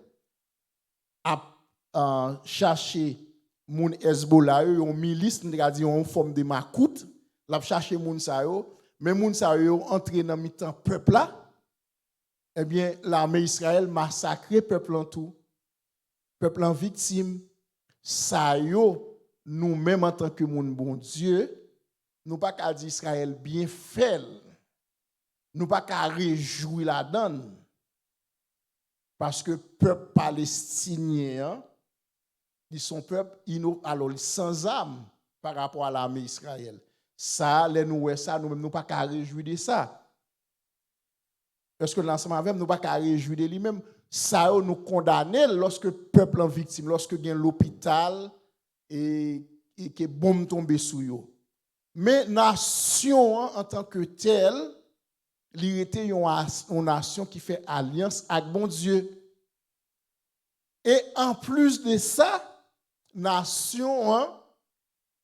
a cherché moun Hezbollah, une milice, une forme de makout, l'a cherché moun sa yo. Mais moun sa yo entré dans mi-temps peuple là, eh bien l'armée Israël massacré peuple en tout, peuple en victime. Ça yo nous-mêmes en tant que moun bon Dieu, nous pas qu'à dire Israël bien fait, nous pas qu'à réjouir la donne, parce que peuple palestinien, ils sont peuple alors sans âme par rapport à l'armée Israël. Ça, nous-mêmes, nous pas qu'à réjouir de ça. Parce que l'ensemble avec nous pas qu'à réjouir de lui-même. Ça, nous condamner lorsque le peuple en victime, lorsque il y a l'hôpital et que bombe tombe sur eux. Mais nation en tant que telle, il était une nation qui fait alliance avec bon Dieu. Et en plus de ça, nation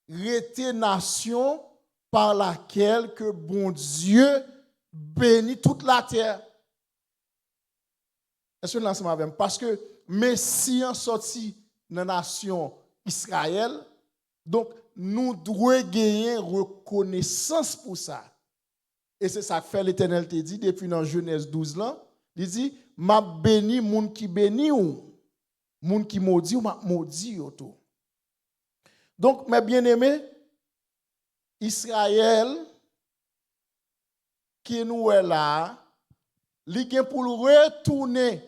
était nation par laquelle que bon Dieu bénit toute la terre. Est-ce que nous l'ensemble avec? Parce que Messie en sorti dans la nation Israël, donc nous devons gagner reconnaissance pour ça. Et c'est ça que fait l'Éternel te dit depuis dans Genèse 12 là, il dit m'a béni moun qui béni ou moun qui maudit ou m'a maudit tout. Donc mes bien-aimés, Israël, qui nous est là, il vient pour retourner.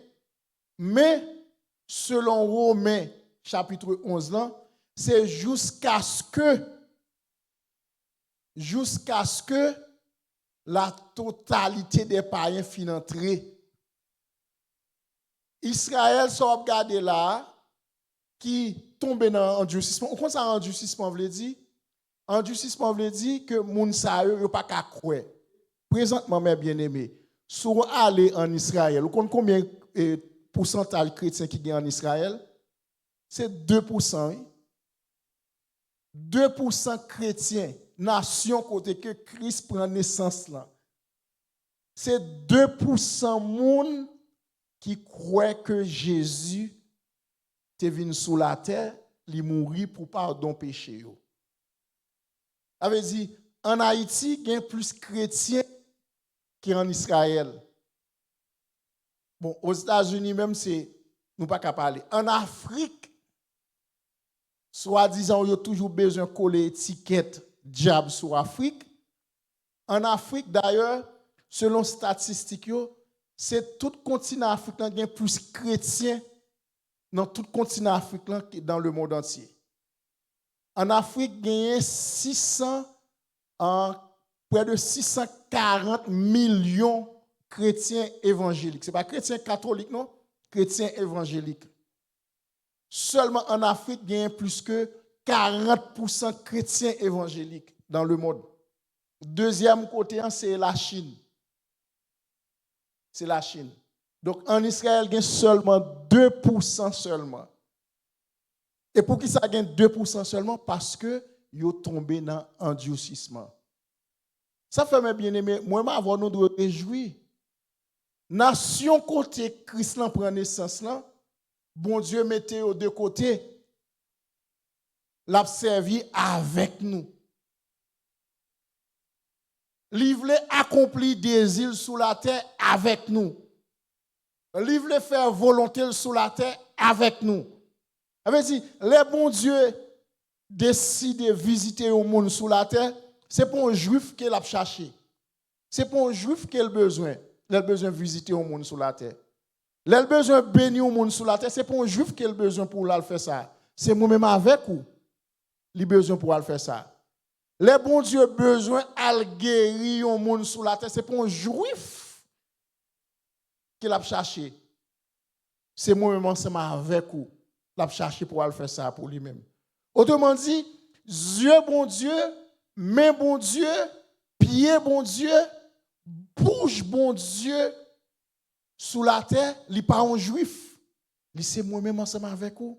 Mais, selon Romains, chapitre 11, là, c'est jusqu'à ce que la totalité des païens finissent d'entrer. Israël, ça va regarder là, qui tombe dans l'endurcissement. Comment ça, endurcissement veut dire? Endurcissement veut dire que moun sa yo pas qu'à croire. Présentement, mes bien-aimés, si vous allez en Israël, vous connaissez combien de pourcentage chrétiens qui gagnent en Israël? C'est 2%. 2% chrétiens nation côté que Christ prend naissance là. C'est 2% monde qui croient que Jésus est venu sur la terre, il mourit pour pardon péché yo. Ça veut dire en Haïti, il y a plus de chrétiens qu'en Israël. Bon, aux États-Unis même c'est nous pas qu'à parler. En Afrique, soi-disant, il y a toujours besoin de coller étiquette diable sur Afrique. En Afrique, d'ailleurs, selon les statistiques, c'est tout le continent africain qui a plus de chrétiens dans tout le continent africain que dans le monde entier. En Afrique, il y a près de 640 millions de chrétiens évangéliques. Ce n'est pas chrétiens catholiques, non? Chrétiens évangéliques. Seulement en Afrique, il y a plus que 40% de chrétiens évangéliques dans le monde. Deuxième côté, c'est la Chine. C'est la Chine. Donc en Israël, il y a seulement 2% seulement. Et pour qui ça gagne 2% seulement? Parce que ils ont tombé dans l'endurcissement. Ça fait mes bien-aimés, moi, avant nous de réjouir. Nation côté Christ prend naissance là, bon Dieu mettait aux deux côtés, l'a servi avec nous. Il voulait accomplir des îles sous la terre avec nous. Il voulait faire volonté sous la terre avec nous. Ça veut dire, les bons dieux décident de visiter le monde sous la terre, c'est pour un juif qu'il a cherché. C'est pour un juif qu'il a besoin. Il a besoin de visiter le monde sous la terre. Il a besoin de bénir le monde sous la terre, c'est pour un juif qu'il a besoin pour faire ça. C'est moi-même avec vous. Il a besoin pour faire ça. Les bons dieux ont besoin de guérir le monde sous la terre, c'est pour un juif qu'il a cherché. C'est moi-même ensemble avec vous. Il a cherché pour faire ça pour lui-même. Autrement dit, yeux bon Dieu, main bon Dieu, pied bon Dieu, bouche bon Dieu, sous la terre, il n'est pas un juif. Il c'est moi-même ensemble avec vous.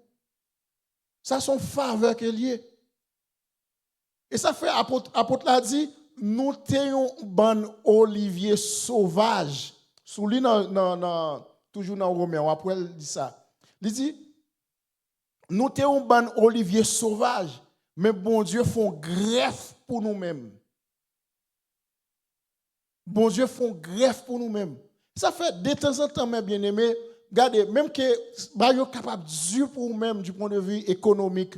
Ça, son faveur qu'il y est. Et ça fait, apôtre l'a dit, nous t'ayons ban olivier sauvage. Sous lui, toujours dans Romain, après il dit ça. Il dit, nous t'ayons ban olivier sauvage, mais bon Dieu font greffe pour nous-mêmes. Bon Dieu font greffe pour nous-mêmes. Ça fait de temps en temps, mes bien-aimés, regardez, même que vous êtes capable de dur pour vous-même du point de vue économique,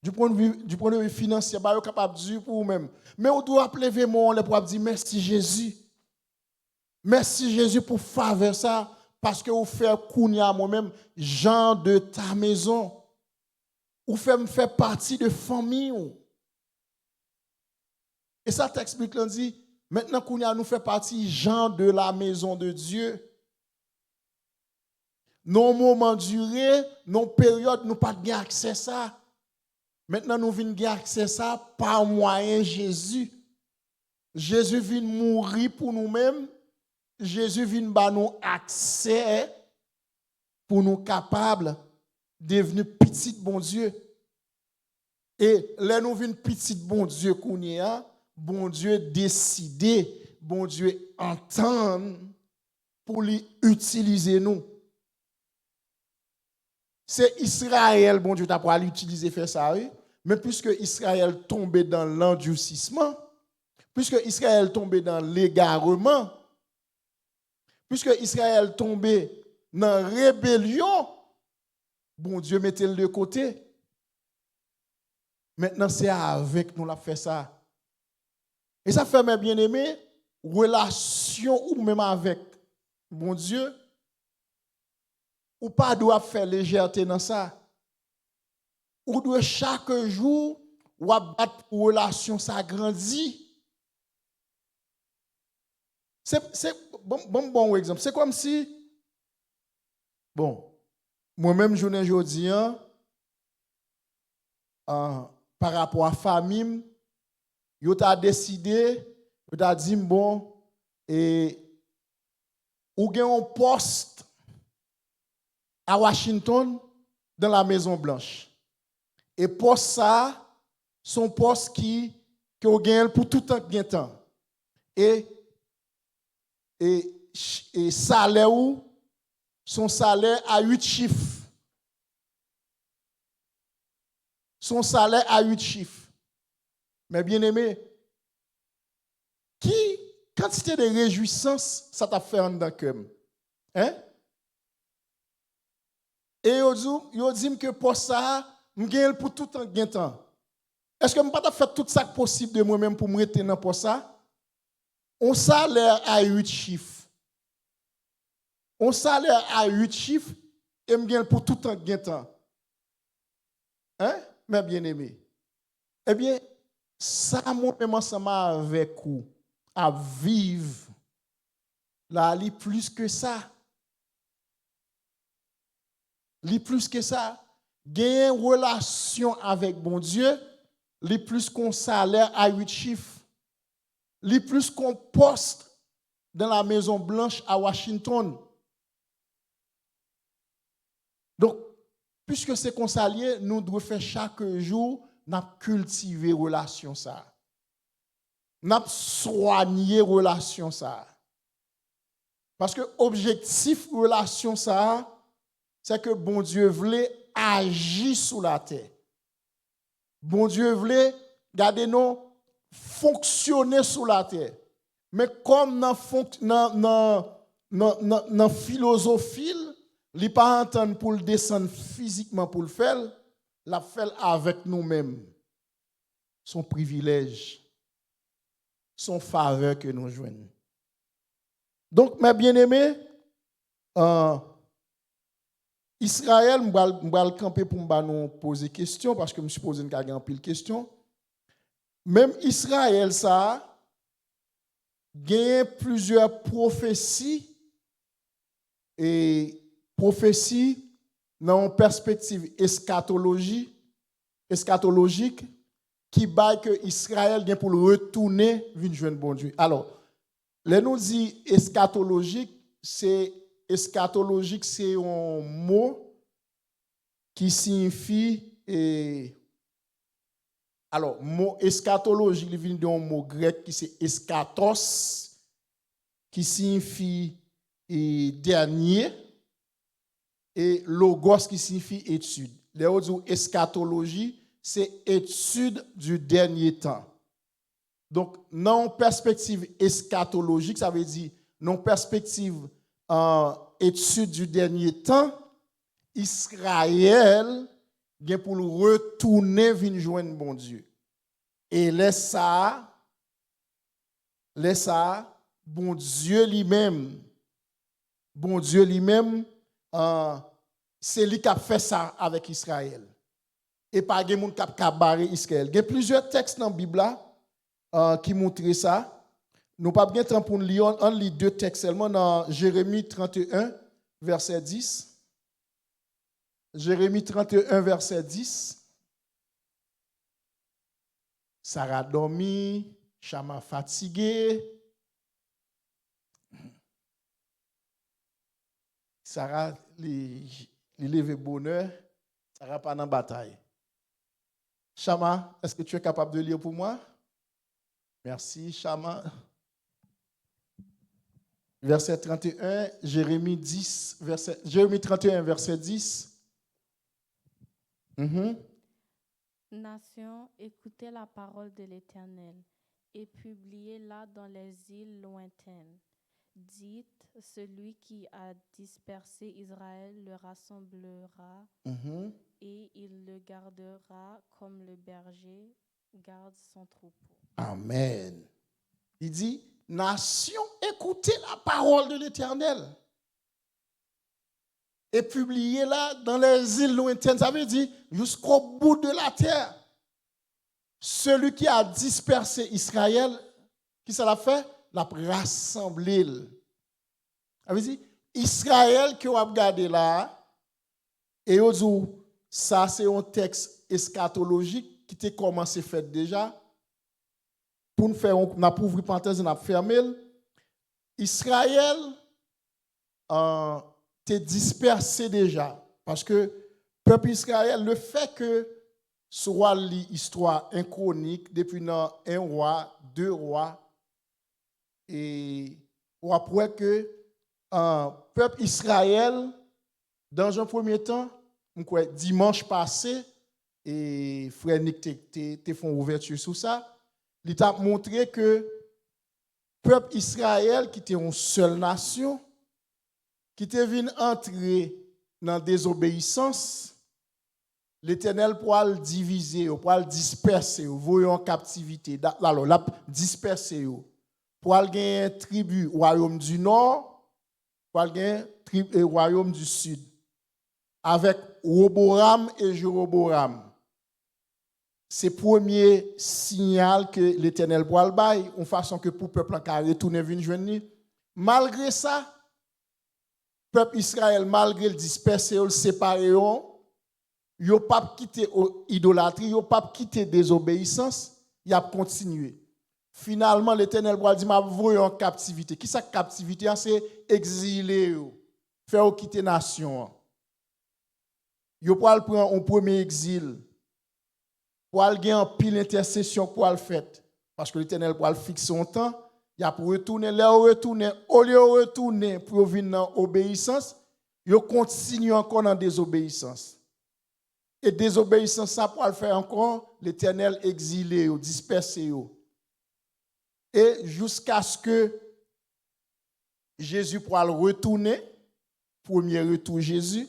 du point de vue financier, vous êtes capable de dur pour vous-même. Mais on doit lever mon pour dire merci Jésus. Merci Jésus pour faveur ça, parce que vous faites kounya moi-même, gens de ta maison. Vous faites me faire partie de famille. Et ça t'explique, on dit, maintenant kounya nous fait partie gens de la maison de Dieu. Nos moments durés, nos périodes, nous pas bien accès à ça. Maintenant, nous venons avoir accès à ça par moyen de Jésus. Jésus vient mourir pour nous-mêmes. Jésus vient nous accès pour nous capables de devenir petit bon Dieu. Et là, nous venons petit bon Dieu qu'on y a, bon Dieu décidé, bon Dieu entendre pour lui utiliser nous. C'est Israël, bon Dieu, t'as pas l'utiliser faire ça, oui. Mais puisque Israël tombait dans l'endurcissement, puisque Israël tombait dans l'égarement, puisque Israël tombait dans la rébellion, bon Dieu mettait-le de côté. Maintenant, c'est avec nous l'a fait ça. Et ça fait, mes bien-aimés, relation ou même avec bon Dieu, ou pas doit faire légèreté dans ça. Ou doit chaque jour, ou battre pour relation ça grandit. C'est bon exemple. C'est comme si, bon, moi-même, je ne dis par rapport à la famille, yo t'a décidé, yo t'a dit, bon, et ou gen un poste à Washington dans la Maison Blanche. Et poste ça, son poste qui que vous gagnez pour tout temps. Et salaire ou son salaire à 8 chiffres. Son salaire à 8 chiffres. Mais bien aimé, qui quantité de réjouissance ça t'a fait en dedans comme? Hein? Et yo dit que pour ça, m'gagne pour tout temps. Est-ce que je ne peux pas faire tout ça possible de moi-même pour me retenir pour ça? On salaire à 8 chiffres. On salaire à 8 chiffres et me gagne pour tout temps. Hein? Mes bien-aimés. Eh bien, ça, moi-même, ensemble avec vous, à vivre, là, li plus que ça. Li plus que ça. Gagner une relation avec bon Dieu, li plus qu'on salaire à 8 chiffres. Li plus qu'on poste dans la Maison Blanche à Washington. Donc, puisque c'est qu'on s'allie, nous devons faire chaque jour, nous cultiver relation ça. Nous soigner relation ça. Parce que objectif relation ça, c'est que bon Dieu voulait agir sur la terre. Bon Dieu voulait garder nous fonctionner sur la terre. Mais comme dans philosophie, il n'est pas entendre pour le descendre physiquement pour le faire, la fait avec nous-mêmes. Son privilège, son faveur que nous jouons. Donc, mes bien-aimés, Israël, je vais le camper pour nous poser des questions, parce que je me suis posé une pile de questions. Même Israël, ça a gagné plusieurs prophéties et prophéties dans une perspective eschatologique qui baille que Israël vient pour le retourner vers joindre bon Dieu. Alors, là nous dit eschatologique, c'est un mot qui signifie alors, mot eschatologique, il vient d'un mot grec qui c'est eschatos, qui signifie dernier, et logos qui signifie étude. Les autres eschatologie, c'est étude du dernier temps. Donc, non perspective eschatologique, ça veut dire non perspective étude du dernier temps, Israël vient pour le retourner vers joindre bon Dieu. Et laisse ça, bon Dieu lui-même, c'est lui qui a fait ça avec Israël. Et pas de monde qui a barré Israël. Il y a plusieurs textes dans la Bible qui montrent ça. Nous n'avons pas bien temps pour lire, on lit 2 textes seulement dans Jérémie 31, verset 10. Jérémie 31, verset 10. Sarah dormi, Chama fatigué. Sarah levé bonheur. Sarah pas dans bataille. Chama, est-ce que tu es capable de lire pour moi? Merci, Chama. Verset 31, Jérémie 31, verset 10. Nation, écoutez la parole de l'Éternel et publiez-la dans les îles lointaines. Dites, celui qui a dispersé Israël le rassemblera et il le gardera comme le berger garde son troupeau. Amen. Il dit, nation, écoutez la parole de l'Éternel et publiez-la dans les îles lointaines. Ça veut dire jusqu'au bout de la terre. Celui qui a dispersé Israël, qui ça l'a fait? L'a rassemblé. Ça veut dire Israël que vous avez regardé là, et vous dit, ça c'est un texte eschatologique qui a commencé à faire déjà. Pour nous faire, on a ouvert parenthèse, on a fermé. Israël t'es dispersé déjà. Parce que le peuple Israël, le fait que soit l'histoire, un chronique, depuis dans un roi, deux rois, et on apprend que peuple Israël, dans un premier temps, dimanche passé, et frère Nick te font ouverture sur ça, il t'a montré que peuple Israël, qui était une seule nation, qui était venu entrer dans la désobéissance, l'Éternel pourra le diviser, pourra le disperser, voyer en captivité, alors, la disperser, pour aller gagner une tribu, royaume du nord, pour aller gagner tribu, royaume du sud, avec Roboram et Jéroboam. C'est le premier signal que l'Éternel pourra le bailler, en façon que pour le peuple en retourner venir joindre. Malgré ça, le peuple Israël, malgré le disperser, le séparer, il n'a pas quitté l'idolâtrie, il n'a pas quitté la désobéissance, il a continué. Finalement, l'Éternel pourra dire, je vais en captivité. Qui est captivité? C'est exilé, faire quitter la nation. Il pourra prendre un premier exil. Pour aller gagner en pile intercession pour le faire. Parce que l'Éternel pourra le fixer son temps. Il a pour retourner, au lieu de retourner pour venir dans l'obéissance, il continue encore dans la désobéissance. Et désobéissance, ça pour le faire encore, l'Éternel exilé, dispersé. Et jusqu'à ce que Jésus pourra le retourner, premier retour Jésus, le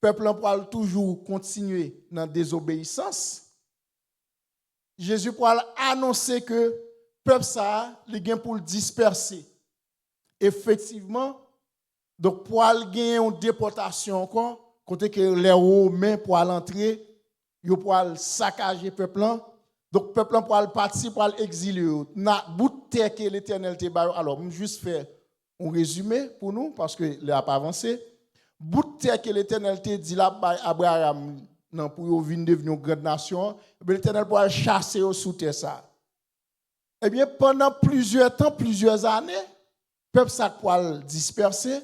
peuple pourra toujours continuer dans la désobéissance. Jésus pourra annoncer que le peuple ça, il gagne pour le disperser. Effectivement, donc pour aller gagner une déportation encore, côté que les Romains pour aller entrer, ils pourra saccager le peuple. Donc le peuple pourra partir pour l'exiler. Na bout de terre que l'Éternel te baille. Alors, je vais juste faire un résumé pour nous parce que là pas avancé. Bout de terre que l'Éternel te dit là par Abraham non, pour venir devenir une grande nation, l'Éternel pourra chasser sous terre ça. Eh bien, pendant plusieurs temps, plusieurs années, le peuple ça pourra le disperser.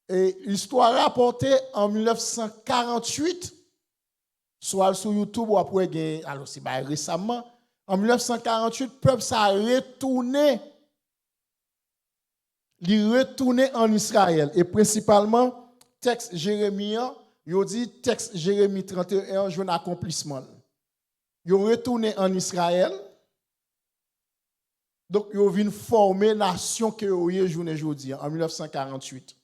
Et l'histoire rapportée en 1948, soit sur YouTube ou après, alors c'est récemment, en 1948, le peuple ça a retourné. Il retourné en Israël. Et principalement, texte Jérémie. Il dit texte Jérémie 31, jeune accomplissement. Il retourné en Israël. Donc, il vient former la nation que vous avez aujourd'hui, en 1948.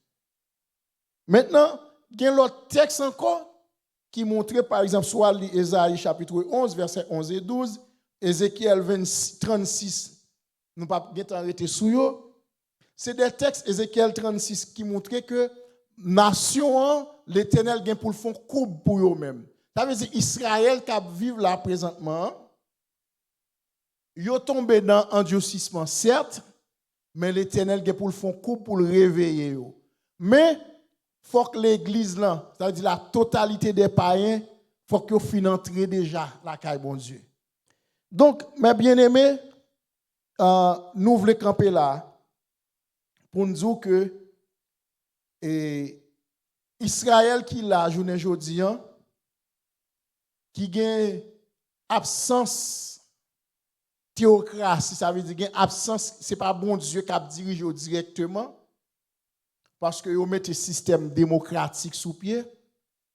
Maintenant, il y a l'autre texte encore qui montrait, par exemple, soit Ésaïe chapitre 11, versets 11 et 12, Ézéchiel 36, nous ne pouvons pas arrêter sur eux. C'est des textes, Ézéchiel 36, qui montraient que nation, l'Éternel vient pour le fond coupe pour eux-mêmes. Ça veut dire Israël qui vit là présentement, ils sont tombés dans endurcissement, certes, mais l'Éternel vient pour le fond coupe pour le réveiller. Mais il faut que l'Église, là, ça veut dire la totalité des païens, il faut qu'ils finissent d'entrer déjà la caille bon Dieu. Donc, mes bien-aimés, nous voulons camper là pour nous dire que Israël qui l'a journée aujourd'hui, qui a absence théocratie, ça veut dire qu'il y a absence, ce n'est pas bon Dieu qui a dirigé directement, parce que vous mettez le système démocratique sous pied,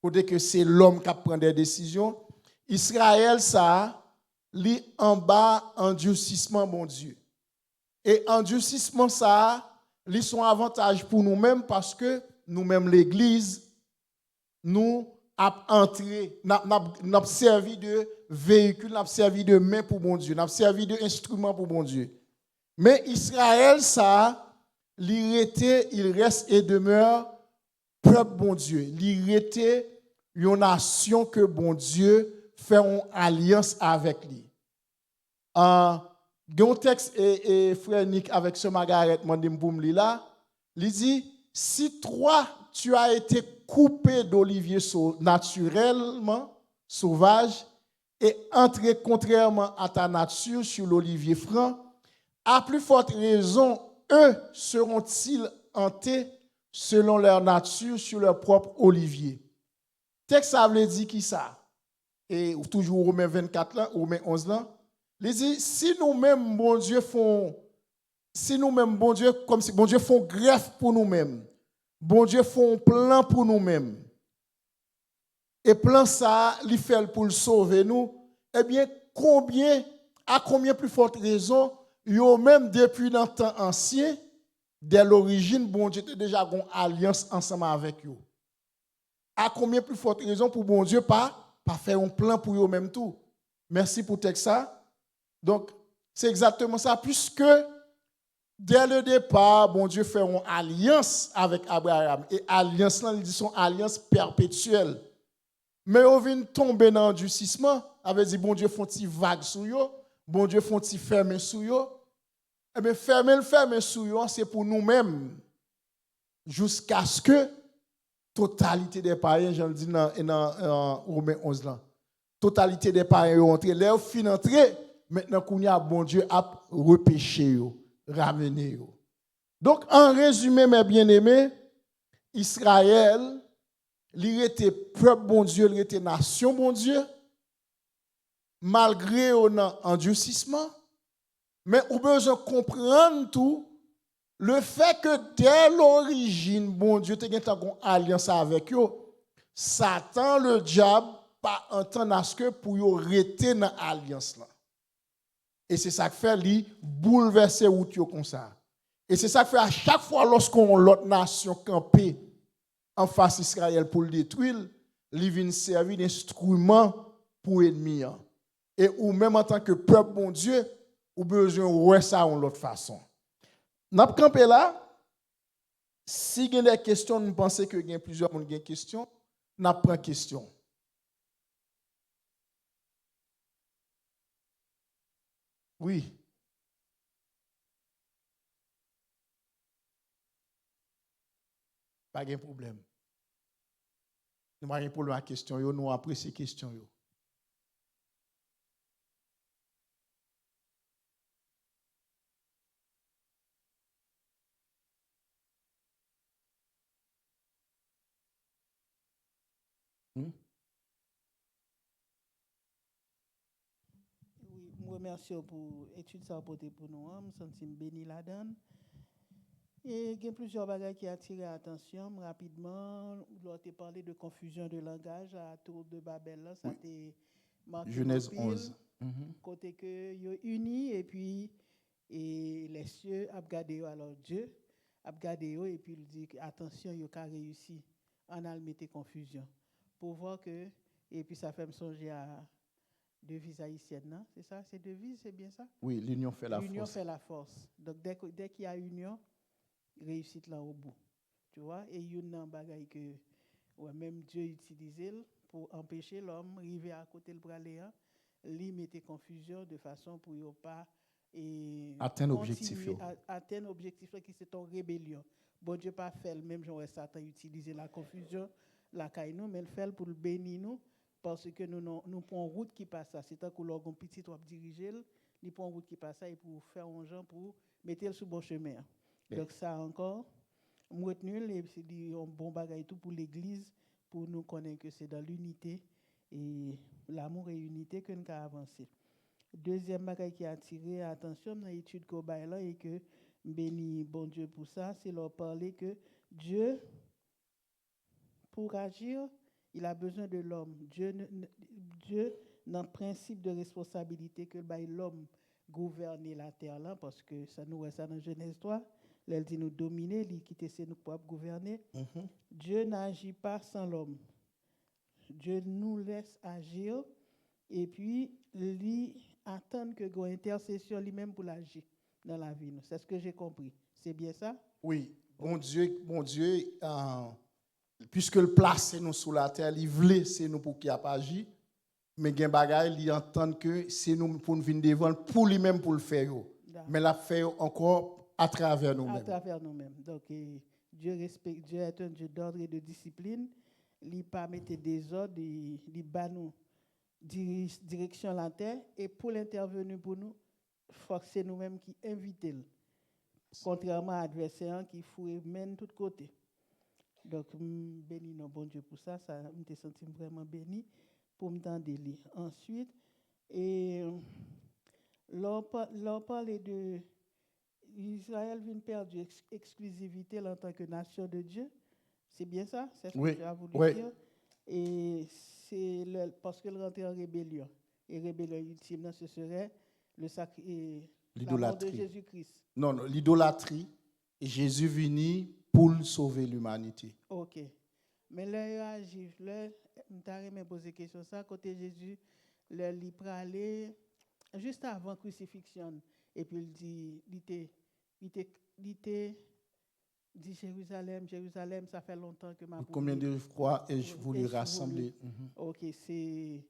côté que c'est l'homme qui prend des décisions. Israël, ça, lit en bas endurcissement, bon Dieu. Et endurcissement, ça, lit son avantage pour nous-mêmes parce que nous-mêmes, l'Église, nous avons entré, nous avons servi de véhicule, nous avons servi de main pour bon Dieu, nous avons servi d'instrument pour bon Dieu. Mais Israël, ça, il reste et demeure peuple bon Dieu. Il reste une nation que bon Dieu fait une alliance avec lui. Un texte et frère Nick avec ce Margaret Mandimboum là, il dit si toi tu as été coupé d'olivier naturellement sauvage et entré contrairement à ta nature sur l'olivier franc, à plus forte raison eux seront-ils hantés selon leur nature sur leur propre olivier. Texte ça veut dire qui ça? et toujours Romains 24 là, Romains 11 là, il dit si nous-mêmes bon Dieu font si nous-mêmes bon Dieu comme si bon Dieu font greffe pour nous-mêmes. Bon Dieu font plan pour nous-mêmes. Et plan ça, il fait pour le sauver nous. Eh bien, à combien plus forte raison, yo même depuis dans le temps ancien, dès l'origine, bon Dieu était déjà en alliance ensemble avec eux. À combien plus forte raison pour bon Dieu pas faire un plan pour eux même tout. Merci pour ça. Donc, c'est exactement ça, puisque dès le départ, bon Dieu fait une alliance avec Abraham. Et alliance là, il dit son alliance perpétuelle. Mais on vient tomber dans l'endurcissement, avait dit bon Dieu font-il vague sur yo, bon Dieu font-il fermer sur yo. Eh bien fermer sur yo, c'est pour nous-mêmes jusqu'à ce que totalité des païens, j'en dis dans Romains 11 là. Totalité des païens ont entré, leur fin entré, maintenant qu'on y a bon Dieu a repêché yo, ramené yo. Donc en résumé mes bien-aimés, Israël il était peuple bon Dieu, il était nation bon Dieu, malgré un endurcissement, mais on besoin comprendre tout, le fait que dès l'origine, bon Dieu était en alliance avec eux, Satan, le diable, pas entendre à ce que pour y rester dans l'alliance là. Et c'est ça qui fait lui bouleverser route comme ça. Et c'est ça qui fait à chaque fois lorsqu'on l'autre nation campée en face d'Israël pour le détruire, il vient servir d'instrument pour l'ennemi. Et ou même en tant que peuple bon Dieu, ou besoin de voir ça de l'autre façon. N'a pas campé là. Si vous avez des questions, nous pensons que il y a plusieurs personnes qui ont des questions, n'a pas de questions. Oui. Pas de problème. Nous allons répondre à la question, nous apprécions ces questions. Oui, je vous remercie pour l'étude que vous avez pour nous. Je me sens béni là-dedans. Et il y a plusieurs bagages qui attirent l'attention. Rapidement, vous avez parlé de confusion de langage à la tour de Babel. Là, ça oui. Marqué Genèse 11. Côté que vous unis et puis et les cieux ont regardé alors Dieu a regardé et puis il dit attention, il a réussi. On a mis confusion. Pour voir que, et puis ça fait me songer à devise haïtienne, non? C'est ça? C'est devise, c'est bien ça? Oui, l'union fait la force. L'union fait la force. Donc dès qu'il y a union, réussite là au bout. Tu vois? Et il y a un bagage que ouais, même Dieu utilisait pour empêcher l'homme d'arriver à côté le braléa, lui mettait confusion de façon pour ne pas atteindre l'objectif. Atteindre l'objectif qui c'est en rébellion. Bon Dieu pas fait le même genre Satan utiliser la confusion la caille nous mais il fait pour le bénir nous parce que nous prenons route qui passe ça c'est tant que l'orgon petit doit diriger il prend route qui passe ça et pour faire un gens pour mettre le sur bon chemin. Okay. Donc ça encore moi retenu et c'est un bon bagage tout pour l'église pour nous connaître que c'est dans l'unité et l'amour et l'unité que nous avons avancé. Deuxième bagage qui a attiré l'attention dans l'étude qu'on a là et que béni bon Dieu pour ça, c'est leur parler que Dieu, pour agir, il a besoin de l'homme. Dieu dans le principe de responsabilité que l'homme gouverner la terre là, parce que ça nous reste dans Genèse 3, elle dit nous dominer, il quitter c'est nous pour gouverner. Dieu n'agit pas sans l'homme. Dieu nous laisse agir et puis lui attendre que une intercession lui-même pour l'agir dans la vie. C'est ce que j'ai compris. C'est bien ça? Oui. Bon Dieu, puisque le place nous sous la terre, il voulait c'est nous pour qu'il a pas agi, mais gen bagay il entend que c'est nous pour nous venir devant pour lui-même pour le faire. Mais l'a fait encore à travers nous-mêmes. À travers nous-mêmes. Donc Dieu est un Dieu d'ordre et de discipline. Il pas mettre des ordres, il bat nous direction la terre et pour l'intervenir pour nous, c'est nous-mêmes qui invitons. Contrairement à l'adversaire qui fouille même de tous côtés. Donc béni non bon Dieu pour ça, ça me senti vraiment béni. pour m'entendre lire. Ensuite, et l'on parle de Israël vient perdre exclusivité en tant que nation de Dieu. C'est bien ça? C'est ce que Oui, tu as voulu oui. dire? Et c'est parce qu'elle rentre en rébellion. Et rébellion ultime, ce serait la mort de L'idolâtrie. Jésus-Christ. Non, non, l'idolâtrie. Et Jésus venu pour sauver l'humanité. OK. Mais là, il agit. Là, je me poser question ça. Côté Jésus, là, il aller juste avant la crucifixion. Et puis il dit Jérusalem, Jérusalem, ça fait longtemps que ma Combien de fois ai-je voulu rassembler? OK, et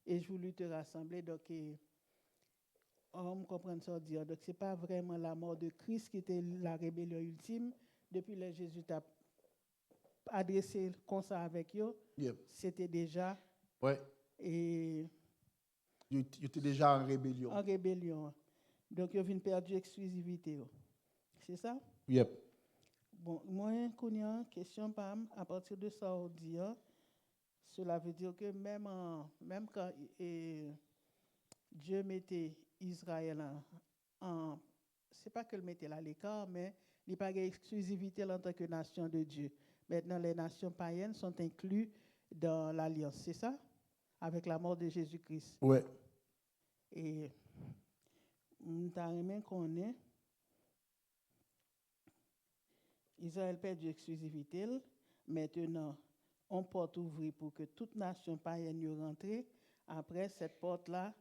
je voulais te rassembler. Donc, on comprend ça dire. Donc, ce n'est pas vraiment la mort de Christ qui était la rébellion ultime. Depuis que Jésus t'a adressé comme ça avec eux, Yep. c'était déjà. Ouais. Et Il était déjà en rébellion. en rébellion. Donc, ils viennent perdre l'exclusivité. C'est ça? Yep. Bon, moi, quand il y a une question, à partir de ça, on dit, cela veut dire que même quand Dieu mettait Israël c'est pas que le mettait à l'écart, mais il n'y a pas d'exclusivité en tant que nation de Dieu. Maintenant, les nations païennes sont incluses dans l'alliance, c'est ça? Avec la mort de Jésus-Christ. Ouais. Et nous avons qu'on est Israël perd l'exclusivité. Maintenant, on porte ouvrir pour que toute nation païenne y rentre. Après, cette porte-là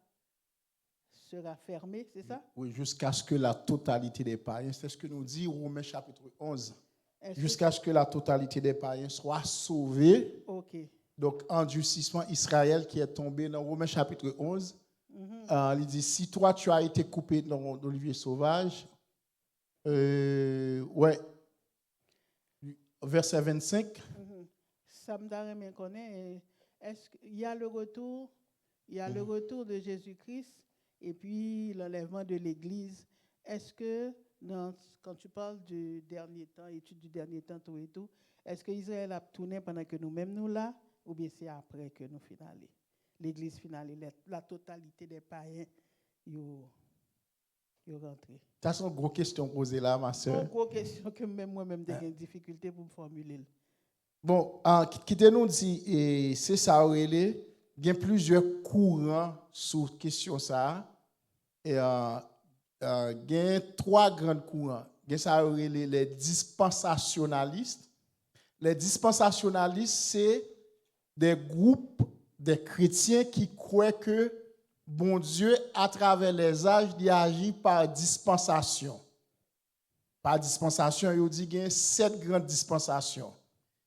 sera fermée, c'est ça? Oui, jusqu'à ce que la totalité des païens, c'est ce que nous dit Romains chapitre 11, jusqu'à ce que la totalité des païens soit sauvée. OK. Donc, endurcissement Israël qui est tombé dans Romains chapitre 11, il dit, si toi tu as été coupé dans l'olivier sauvage, ouais, verset 25. Ça me connaît. Est-ce qu'il y a le retour? Il y a le retour de Jésus-Christ et puis l'enlèvement de l'Église. Est-ce que, quand tu parles du dernier temps, étude du dernier temps, tout et tout, est-ce que Israël a tourné pendant que nous-mêmes nous là, ou bien c'est après que nous finale? L'Église finale, la totalité des païens, ils rentrent. Ça, c'est une grosse question posée là, ma soeur. Une grosse question que même moi-même j'ai une difficulté pour me formuler. Bon, qui te nous dit, et c'est ça, il y a plusieurs courants sur la question ça. Et il y a trois grands courants. Il y a ça, les dispensationalistes. Les dispensationalistes, c'est des groupes de chrétiens qui croient que bon Dieu, à travers les âges, il agit par dispensation. Par dispensation, il dit qu'il y a 7 grandes dispensations.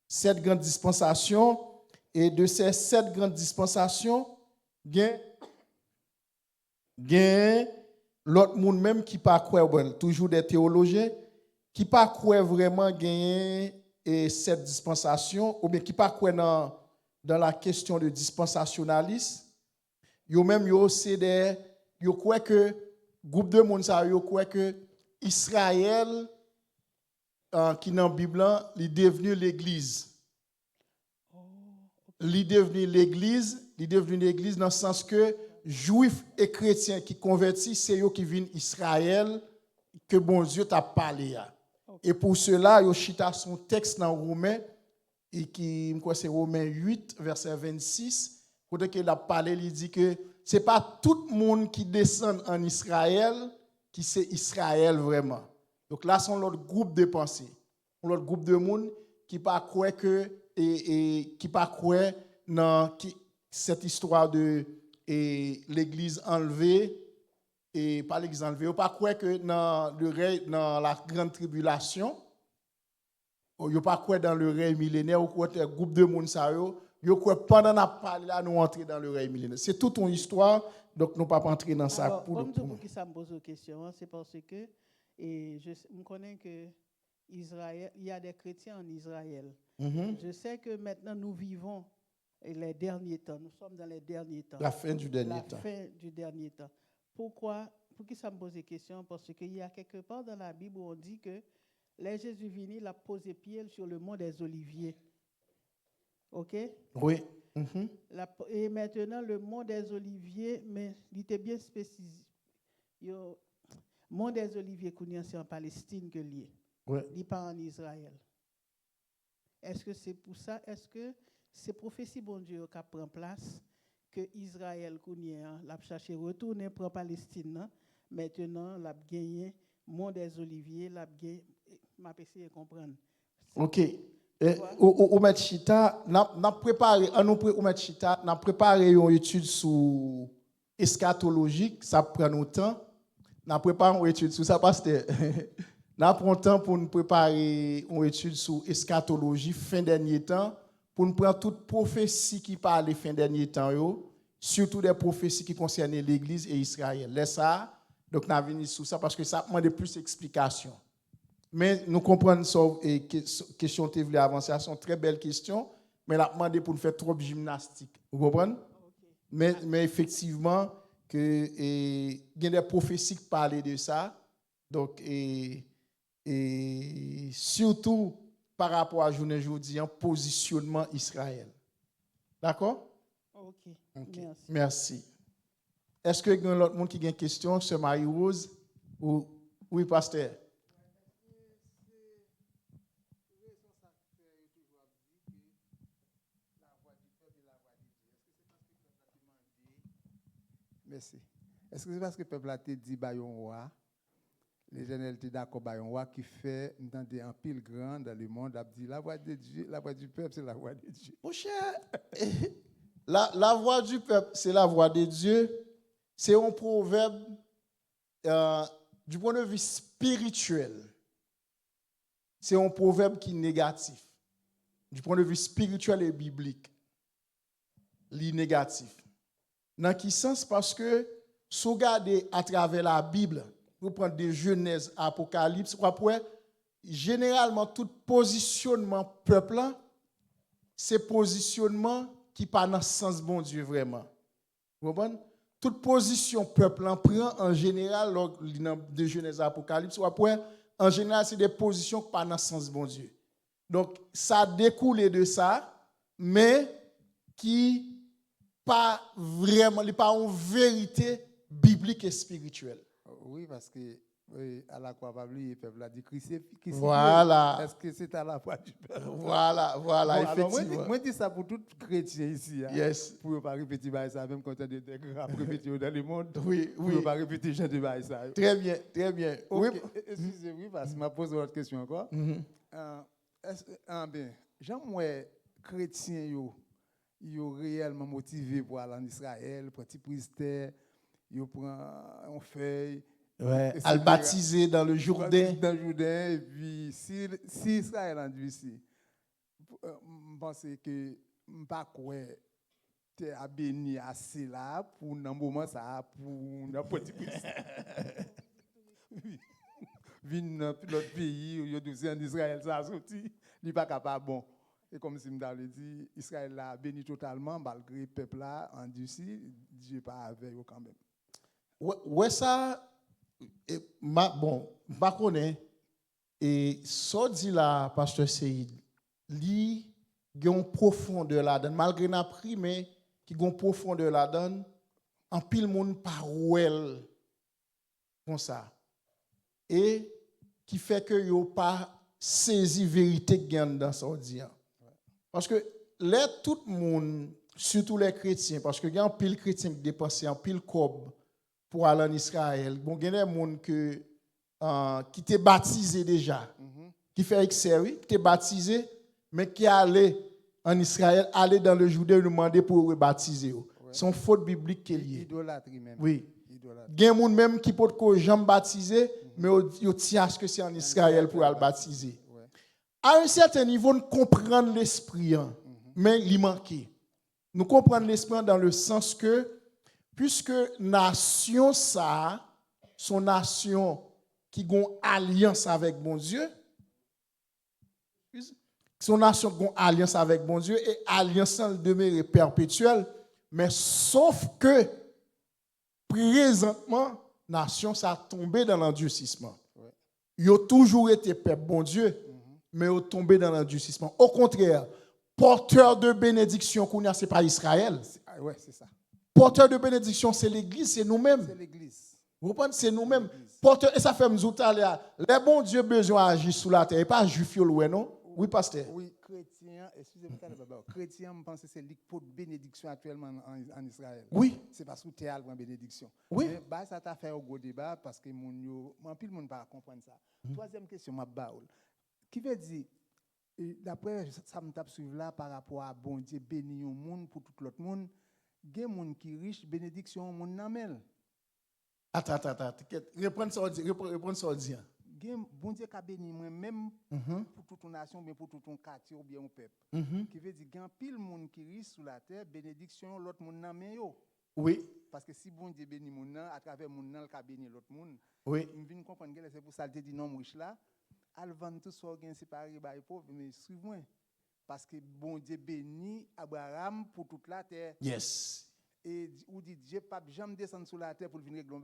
7 grandes dispensations, et de ces 7 grandes dispensations, il y a l'autre monde même qui pas croire, toujours des théologiens, qui pas croire vraiment gagner cette dispensation, ou bien qui pas croire dans la question de dispensationalisme. Yo même yo c'est des yo croit que groupe de monde ça yo croit que Israël qui dans la Bible, il est devenu l'église. Il est devenu l'église dans le sens que juifs et chrétiens qui convertissent, c'est eux qui viennent Israël que bon Dieu t'a parlé. Et pour cela, yo chita son texte dans Romains et qui me c'est Romains 8 verset 26 quand il a parlé, il dit que c'est pas tout le monde qui descend en Israël qui c'est Israël vraiment. Donc là, c'est l'autre groupe de pensée. L'autre groupe de monde qui pas croire que et qui pas croire dans cette histoire de l'église enlevée et pas l'église enlevée, ou pas croire que dans la grande tribulation, ou pas croire dans le règne millénaire, ou quoi groupe de monde ça yo croire pendant la parler là nous entrer dans le règne millénaire. C'est toute une histoire, donc nous pas entrer dans ça. Alors, pour qui ça me pose une question, c'est parce que je connais que Israël, il y a des chrétiens en Israël. Je sais que maintenant nous vivons les derniers temps. Nous sommes dans les derniers temps. La fin du dernier temps. La fin du dernier temps. Pourquoi? Pour qui ça me pose des questions? Parce qu'il y a quelque part dans la Bible où on dit que les Jésus venu, il a posé pied sur le mont des Oliviers. OK? Oui. Mhm. Et maintenant, le mont des Oliviers, mais il était bien spécifique. Le mont des Oliviers, c'est en Palestine que lié. Ouais. Il n'est pas en Israël. Est-ce que c'est pour ça? Est-ce que c'est prophétie, bon Dieu, qui prend place, que Israël, l'a cherché retourner pour Palestine, hein? Maintenant, l'a gagné, mont des Oliviers, l'a gagné, m'a essayé de comprendre. OK. Au Machita, n'a préparé, n'a préparé une étude sur eschatologique, ça prend nous temps. N'a préparé une étude sur ça parce que n'a prend temps pour nous préparer une étude sur eschatologie fin dernier temps pour nous prendre toute prophétie qui parle fin dernier temps yo, surtout des prophéties qui concernent l'église et Israël. Laisse ça, donc n'a venu sur ça parce que ça demande plus d'explications. Mais nous comprenons ça et question que tu voulais avancer, c'est une très belle question, mais la demandé pour nous faire trop de gymnastique. Vous comprenez? Okay. Mais effectivement, il y a des prophéties qui parlent de ça. Donc, et surtout par rapport à journée aujourd'hui, un positionnement Israël. D'accord? OK. Merci. Est-ce que y a l'autre monde qui a une question, Sœur Marie-Rose? Oui, pasteur. Merci. Est-ce que c'est parce que le peuple a dit bayon roi, les gens étaient d'accord bayon roi qui fait un pile grand dans le monde, a dit la voix de Dieu, la voix du peuple, c'est la voix de Dieu. Mon cher, la voix du peuple, c'est la voix de Dieu. C'est un proverbe du point de vue spirituel. C'est un proverbe qui est négatif. Du point de vue spirituel et biblique, il est négatif. Dans quel sens? Parce que si vous regardez à travers la Bible, vous prenez des Genèse, Apocalypse, après, généralement, tout positionnement peuple, c'est positionnement qui pas dans le sens bon Dieu vraiment. Vous comprenez? Toute position peuple prend en général de Genèse, Apocalypse, après, en général, c'est des positions qui pas dans le sens bon Dieu. Donc, ça découle de ça, mais qui pas vraiment, pas une vérité biblique et spirituelle. Oui, parce que à la croix, le peuple a dit Christ. Voilà. Est-ce que c'est à la voix du peuple? Voilà, bon, effectivement. Moi, je dis ça pour tout chrétien ici. Hein, yes. Pour ne pas répéter ça, même quand il y a des grands répétés dans le monde. Oui. Pour ne pas répéter ça. Très bien, très bien. Okay. Oui. Excusez-moi, parce que je pose une autre question encore. J'aimerais chrétiens, ils sont réellement motivés pour aller en Israël, pour petit priester, ils prennent une feuille. Ouais, à le baptiser dans le Jourdain. Dans le Jourdain, et puis si Israël a dit ici, je pense que je ne pas tu as béni assez là pour un moment ça, pour un petit priester. Venir dans l'autre pays, il y a en Israël, ça a sorti, il n'est pas capable. Bon. Et comme si je l'avais dit, Israël a béni totalement, malgré le peuple là, en Russie, Dieu n'est pas avec eux quand même. Ouais, ça, bon, je ne connais pas. Et ça dit là, Pasteur Seyd, il y a une profondeur là-dedans, malgré n'a pris, mais qui a une profondeur là-dedans, en pile monde par ouel, comme ça. Et qui fait que yo pas saisi vérité gagne dans ça dit. Parce que là tout le monde, surtout les chrétiens, parce que il y a un pile chrétien qui dépense un pile cob pour aller en Israël. Bon, il y a des gens qui étaient baptisés déjà, qui fait exercer, qui étaient baptisés, mais qui allaient en Israël, aller dans le Jourdain demander pour rebaptiser. C'est une faute biblique qui est liée. Idolâtrie même. Oui. Il y a des gens même qui peuvent être jamais baptisés, mais ils tiennent à ce que c'est en Israël pour aller baptiser. À un certain niveau, nous comprenons l'esprit, mais il manque. Nous comprenons l'esprit dans le sens que, puisque nation ça, son nation qui a une alliance avec bon Dieu, son nation qui a une alliance avec bon Dieu, et alliance demeure perpétuelle, mais sauf que, présentement, nation ça a tombé dans l'endurcissement. Ils ont toujours été peuple bon Dieu, mais ils ont tombé dans l'endurcissement. Au contraire, porteur de bénédiction qu'on a, c'est pas Israël. Ouais, c'est ça. Porteur de bénédiction, c'est l'Église, c'est nous-mêmes. C'est l'église. Vous comprenez? C'est nous-mêmes. Porteur, et ça fait nous tout à l'heure. Les bons Dieu besoin d'agir sous la terre. Et pas juif, non? Oui, pasteur. Oui, chrétien, excusez-moi, chrétien, je pense que c'est pour bénédiction actuellement en Israël. Oui. C'est parce que tu as une bénédiction. Oui. Mais bah, ça t'a fait un gros débat parce que mon pile monde pas comprendre ça. Troisième question, ma baoul. Qui veut dire, d'après ça me tape suivre là par rapport à bon Dieu béni au monde pour tout l'autre monde, il y a des gens qui riche, bénédiction au monde namel. Attends. Reprends ça, on dit. Bon Dieu qui a béni moi-même pour toute une nation, mais pour tout un quartier ou bien un peuple. Qui veut dire qu'il y a pile monde qui riche sur la terre, bénédiction l'autre monde namel yo. Oui. Parce que si bon Dieu bénit mon nan, à travers mon nan, il a béni l'autre monde. Oui. Je viens comprendre que c'est pour ça que dit non riche là. Al vendre tout ce qui est séparé par les pauvres, mais suivez-moi. Parce que bon Dieu bénit Abraham pour toute la terre. Yes. Et ou dit Dieu pas jamais descendre sur la terre pour venir régler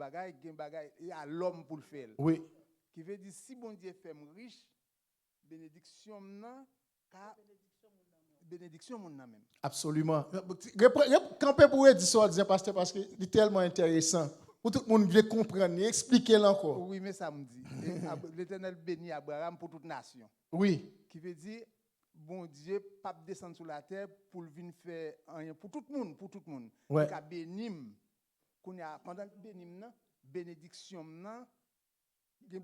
un bagage, et à l'homme pour le faire. Oui. Qui veut dire si bon Dieu fait riche, bénédiction nan, bénédiction mon nan même. Absolument. Campé pour dire ça, pasteur, parce que c'est tellement intéressant. Pour tout le monde veut comprendre, expliquer l'encore. Oui, mais ça me dit. L'Éternel bénit Abraham pour toute nation. Oui. Qui veut dire, bon Dieu, pas descendre sur la terre pour venir faire rien pour tout le monde, pour tout le monde. Ouais. Il a béni, pendant que béni, bénédiction, il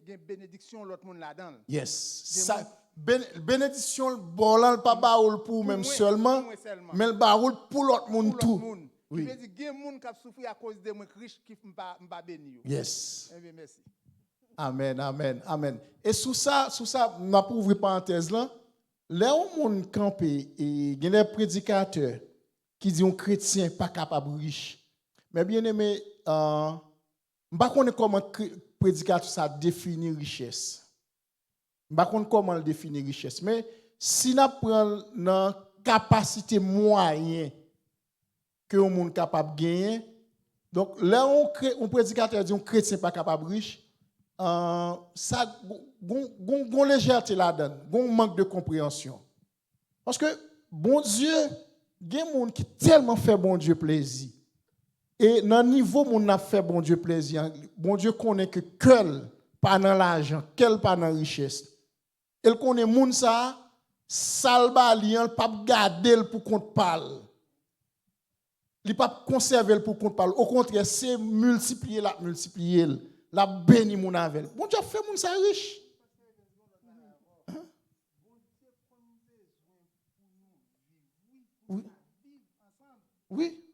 y a bénédiction l'autre monde là-dedans. Yes. Ça, bénédiction, bon, pas baoul pour même seulement, mais le baoul pour l'autre monde tout. Oui. Qui veut dire, il y a des gens qui ont souffert à cause de moi riches qui ne sont pas bénis. Yes. Eh bien, merci. Amen. Et sous ça, m'a pour ouvrir parenthèse là, là où on campé et il y a des prédicateurs qui disent un chrétien pas capable riche. Mais bien aimé, je ne sais pas comment prédicateur ça définit richesse. Je ne sais pas comment le définir richesse, mais si on prend la capacité moyenne que le monde capable de gagner, donc là on prédicateur dit un chrétien pas capable riche. Ça gon légèreté là-dedans, gon manque de compréhension. Parce que bon Dieu, il y a des gens qui tellement fait bon Dieu plaisir. Et dans le niveau où on a fait bon Dieu plaisir, bon Dieu connaît que quel pas dans l'argent, quel pas dans la richesse. Il connaît moun ça, salba lian, pas garder pour compte parle. Il pas conserver pour compte parle. Au contraire, c'est multiplier. La béni mon avec. Bon Dieu fait mon ça riche. Oui. Oui.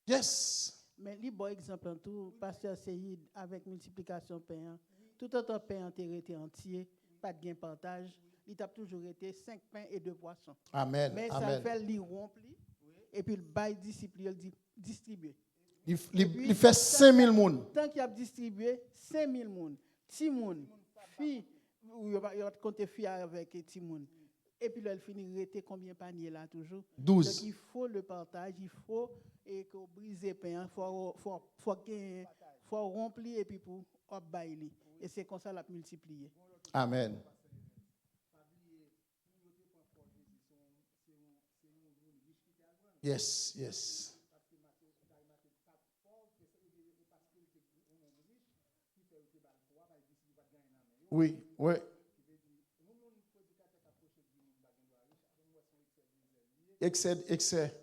Yes. Mais li bon exemple en tout, pasteur Seyid avec multiplication pain, tout autant pain été entier, pas de gain partage, il a toujours été 5 pains et 2 poissons. Amen. Mais ça fait li rempli et puis le bail disciple distribuer. Il fait 5000 moun. Tant qu'il a distribué 5000 moun, ti moun, fille, il va compter fille avec ti moun. Et puis là, il finit rester combien de paniers là toujours? 12. Donc il faut le partage, il faut et que briser pain, faut remplir et puis pour bailler. Et c'est comme ça la multiplier. Amen. Yes. Oui. Excès.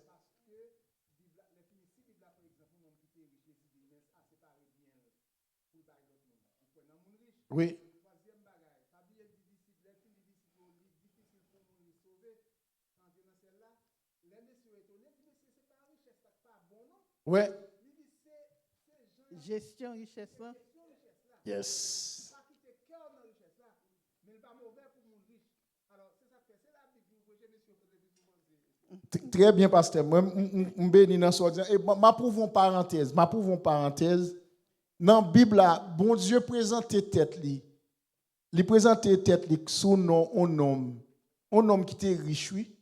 Oui. Ouais. Gestion richesse. Yes. Très bien, pasteur. Moi, je bénis dans ce et ma prouvons parenthèse. Dans la Bible, bon Dieu présente tête li. Il présente tête li sous nom un homme qui était riche, oui.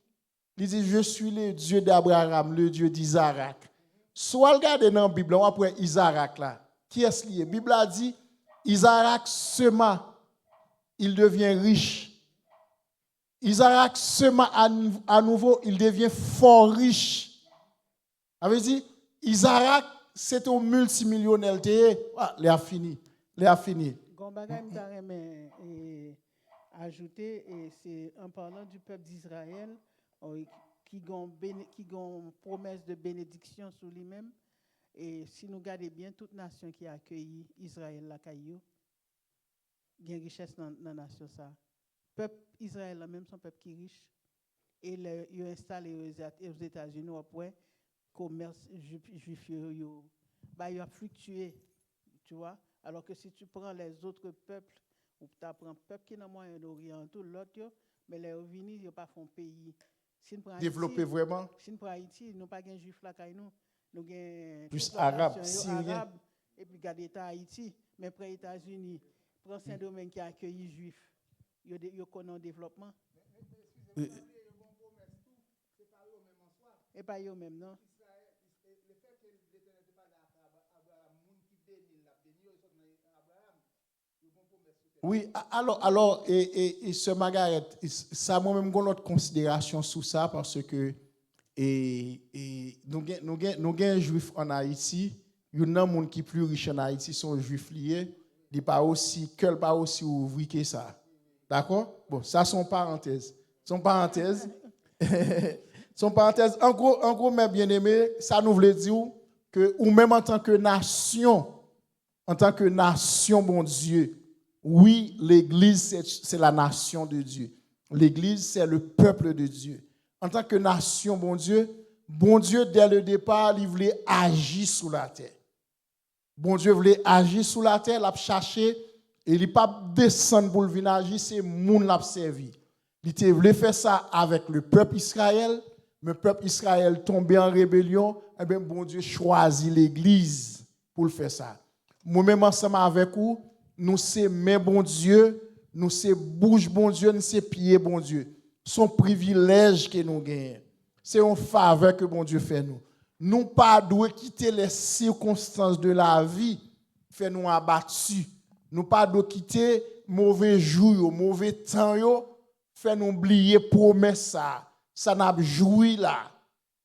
Il dit je suis le Dieu d'Abraham, le Dieu d'Isaac. Soit regardez dans la Bible, on après Isaac là. Qui est-ce lié? La Bible a dit Isaac sema, il devient riche. Isaac sema à nouveau, il devient fort riche. Ça veut dire, Isaac, c'est un multimillionnaire. Il a fini. Il a fini. Gombagay m'tareme ajouter, et c'est en parlant du peuple d'Israël qui ont promesse de bénédiction sur lui-même. Et si nous regardons bien, toute nation qui a accueilli Israël, la caillou, il y a une richesse dans la nation. Le peuple Israël, même son peuple qui est riche, et il est installé aux États-Unis, après, le commerce juif, il a fluctué, tu vois. Alors que si tu prends les autres peuples, ou tu apprends le peuple qui est dans le Moyen-Orient, tout l'autre, mais les revenus, ils n'ont pas fait pays. Si Développer vraiment. Si nous prenons Haïti, nous n'avons pas de juifs là, nous avons plus arabe, syrien. Et puis, regardez l'État Haïti, mais après les États-Unis, prends Saint-Domingue qui a accueilli les juifs, ils connaissent le développement. Et pas eux-mêmes, non? Oui, alors et ce Margaret, ça moi-même j'ai notre considération sur ça parce que nous avons un juif en Haïti, il y a un monde qui est plus riche en Haïti, sont juifs liés, il pas aussi ouvrier que ça. D'accord? Bon, ça sont parenthèses. Son parenthèse. En gros, mes bien-aimés, ça nous veut dire que ou même en tant que nation, bon Dieu. Oui, l'Église, c'est la nation de Dieu. L'Église, c'est le peuple de Dieu. En tant que nation, bon Dieu, dès le départ, il voulait agir sous la terre. Bon Dieu voulait agir sous la terre, il a cherché, et il n'a pas descendu pour venir agir, c'est le monde qui l'a servi. Il voulait faire ça avec le peuple Israël, mais le peuple Israël tombé en rébellion, et bien bon Dieu choisit l'Église pour le faire ça. Moi-même, ensemble avec vous, nous c'est main bon Dieu, nous c'est bouche bon Dieu, nous c'est pied bon Dieu. Son privilège que nous gagnons. C'est une faveur que bon Dieu fait nous. Nous pas doit quitter les circonstances de la vie, fait nous abattus. Nous pas doit quitter mauvais jours, mauvais temps, fait nous oublier promesse ça. Ça n'a joui là.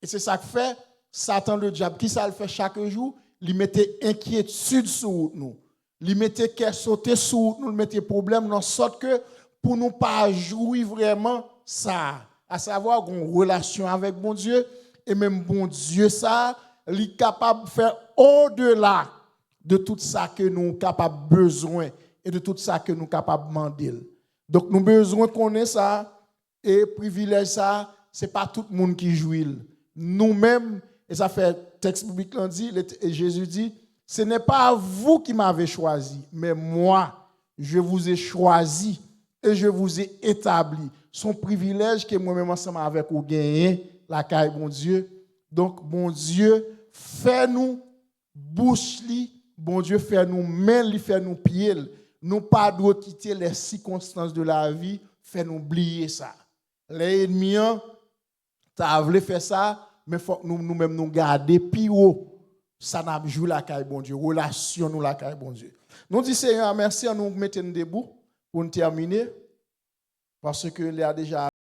Et c'est ça que fait Satan le diable qui ça le fait chaque jour, il mettait inquiétude sur nous. Il mettait qu'elle sauter sur nous, il mettait problème dans sorte que pour nous pas jouir vraiment ça, à savoir une relation avec bon Dieu et même bon Dieu ça, il est capable de faire au-delà de tout ça que nous sommes capables besoin et de tout ça que nous sommes capables de demander. Donc nous avons besoin de connaître ça et privilège ça, c'est pas tout le monde qui jouit. Nous-mêmes, et ça fait texte biblique l'en dit, et Jésus dit, ce n'est pas vous qui m'avez choisi, mais moi, je vous ai choisi et je vous ai établi. Son privilège que moi-même ensemble avec vous gagner, la caille, bon Dieu. Donc, bon Dieu, fais-nous bouche li, bon Dieu, fais-nous main li, fais-nous pied. Nous pas doit quitter les circonstances de la vie, fais-nous oublier ça. Les ennemis, t'as voulu faire ça, mais il faut que nous-mêmes nous garder plus haut. Ça n'a joué la caille, bon Dieu. Relation nous la caille, bon Dieu. Nous disons, Seigneur, merci à nous mettre debout pour nous terminer. Parce que il y a déjà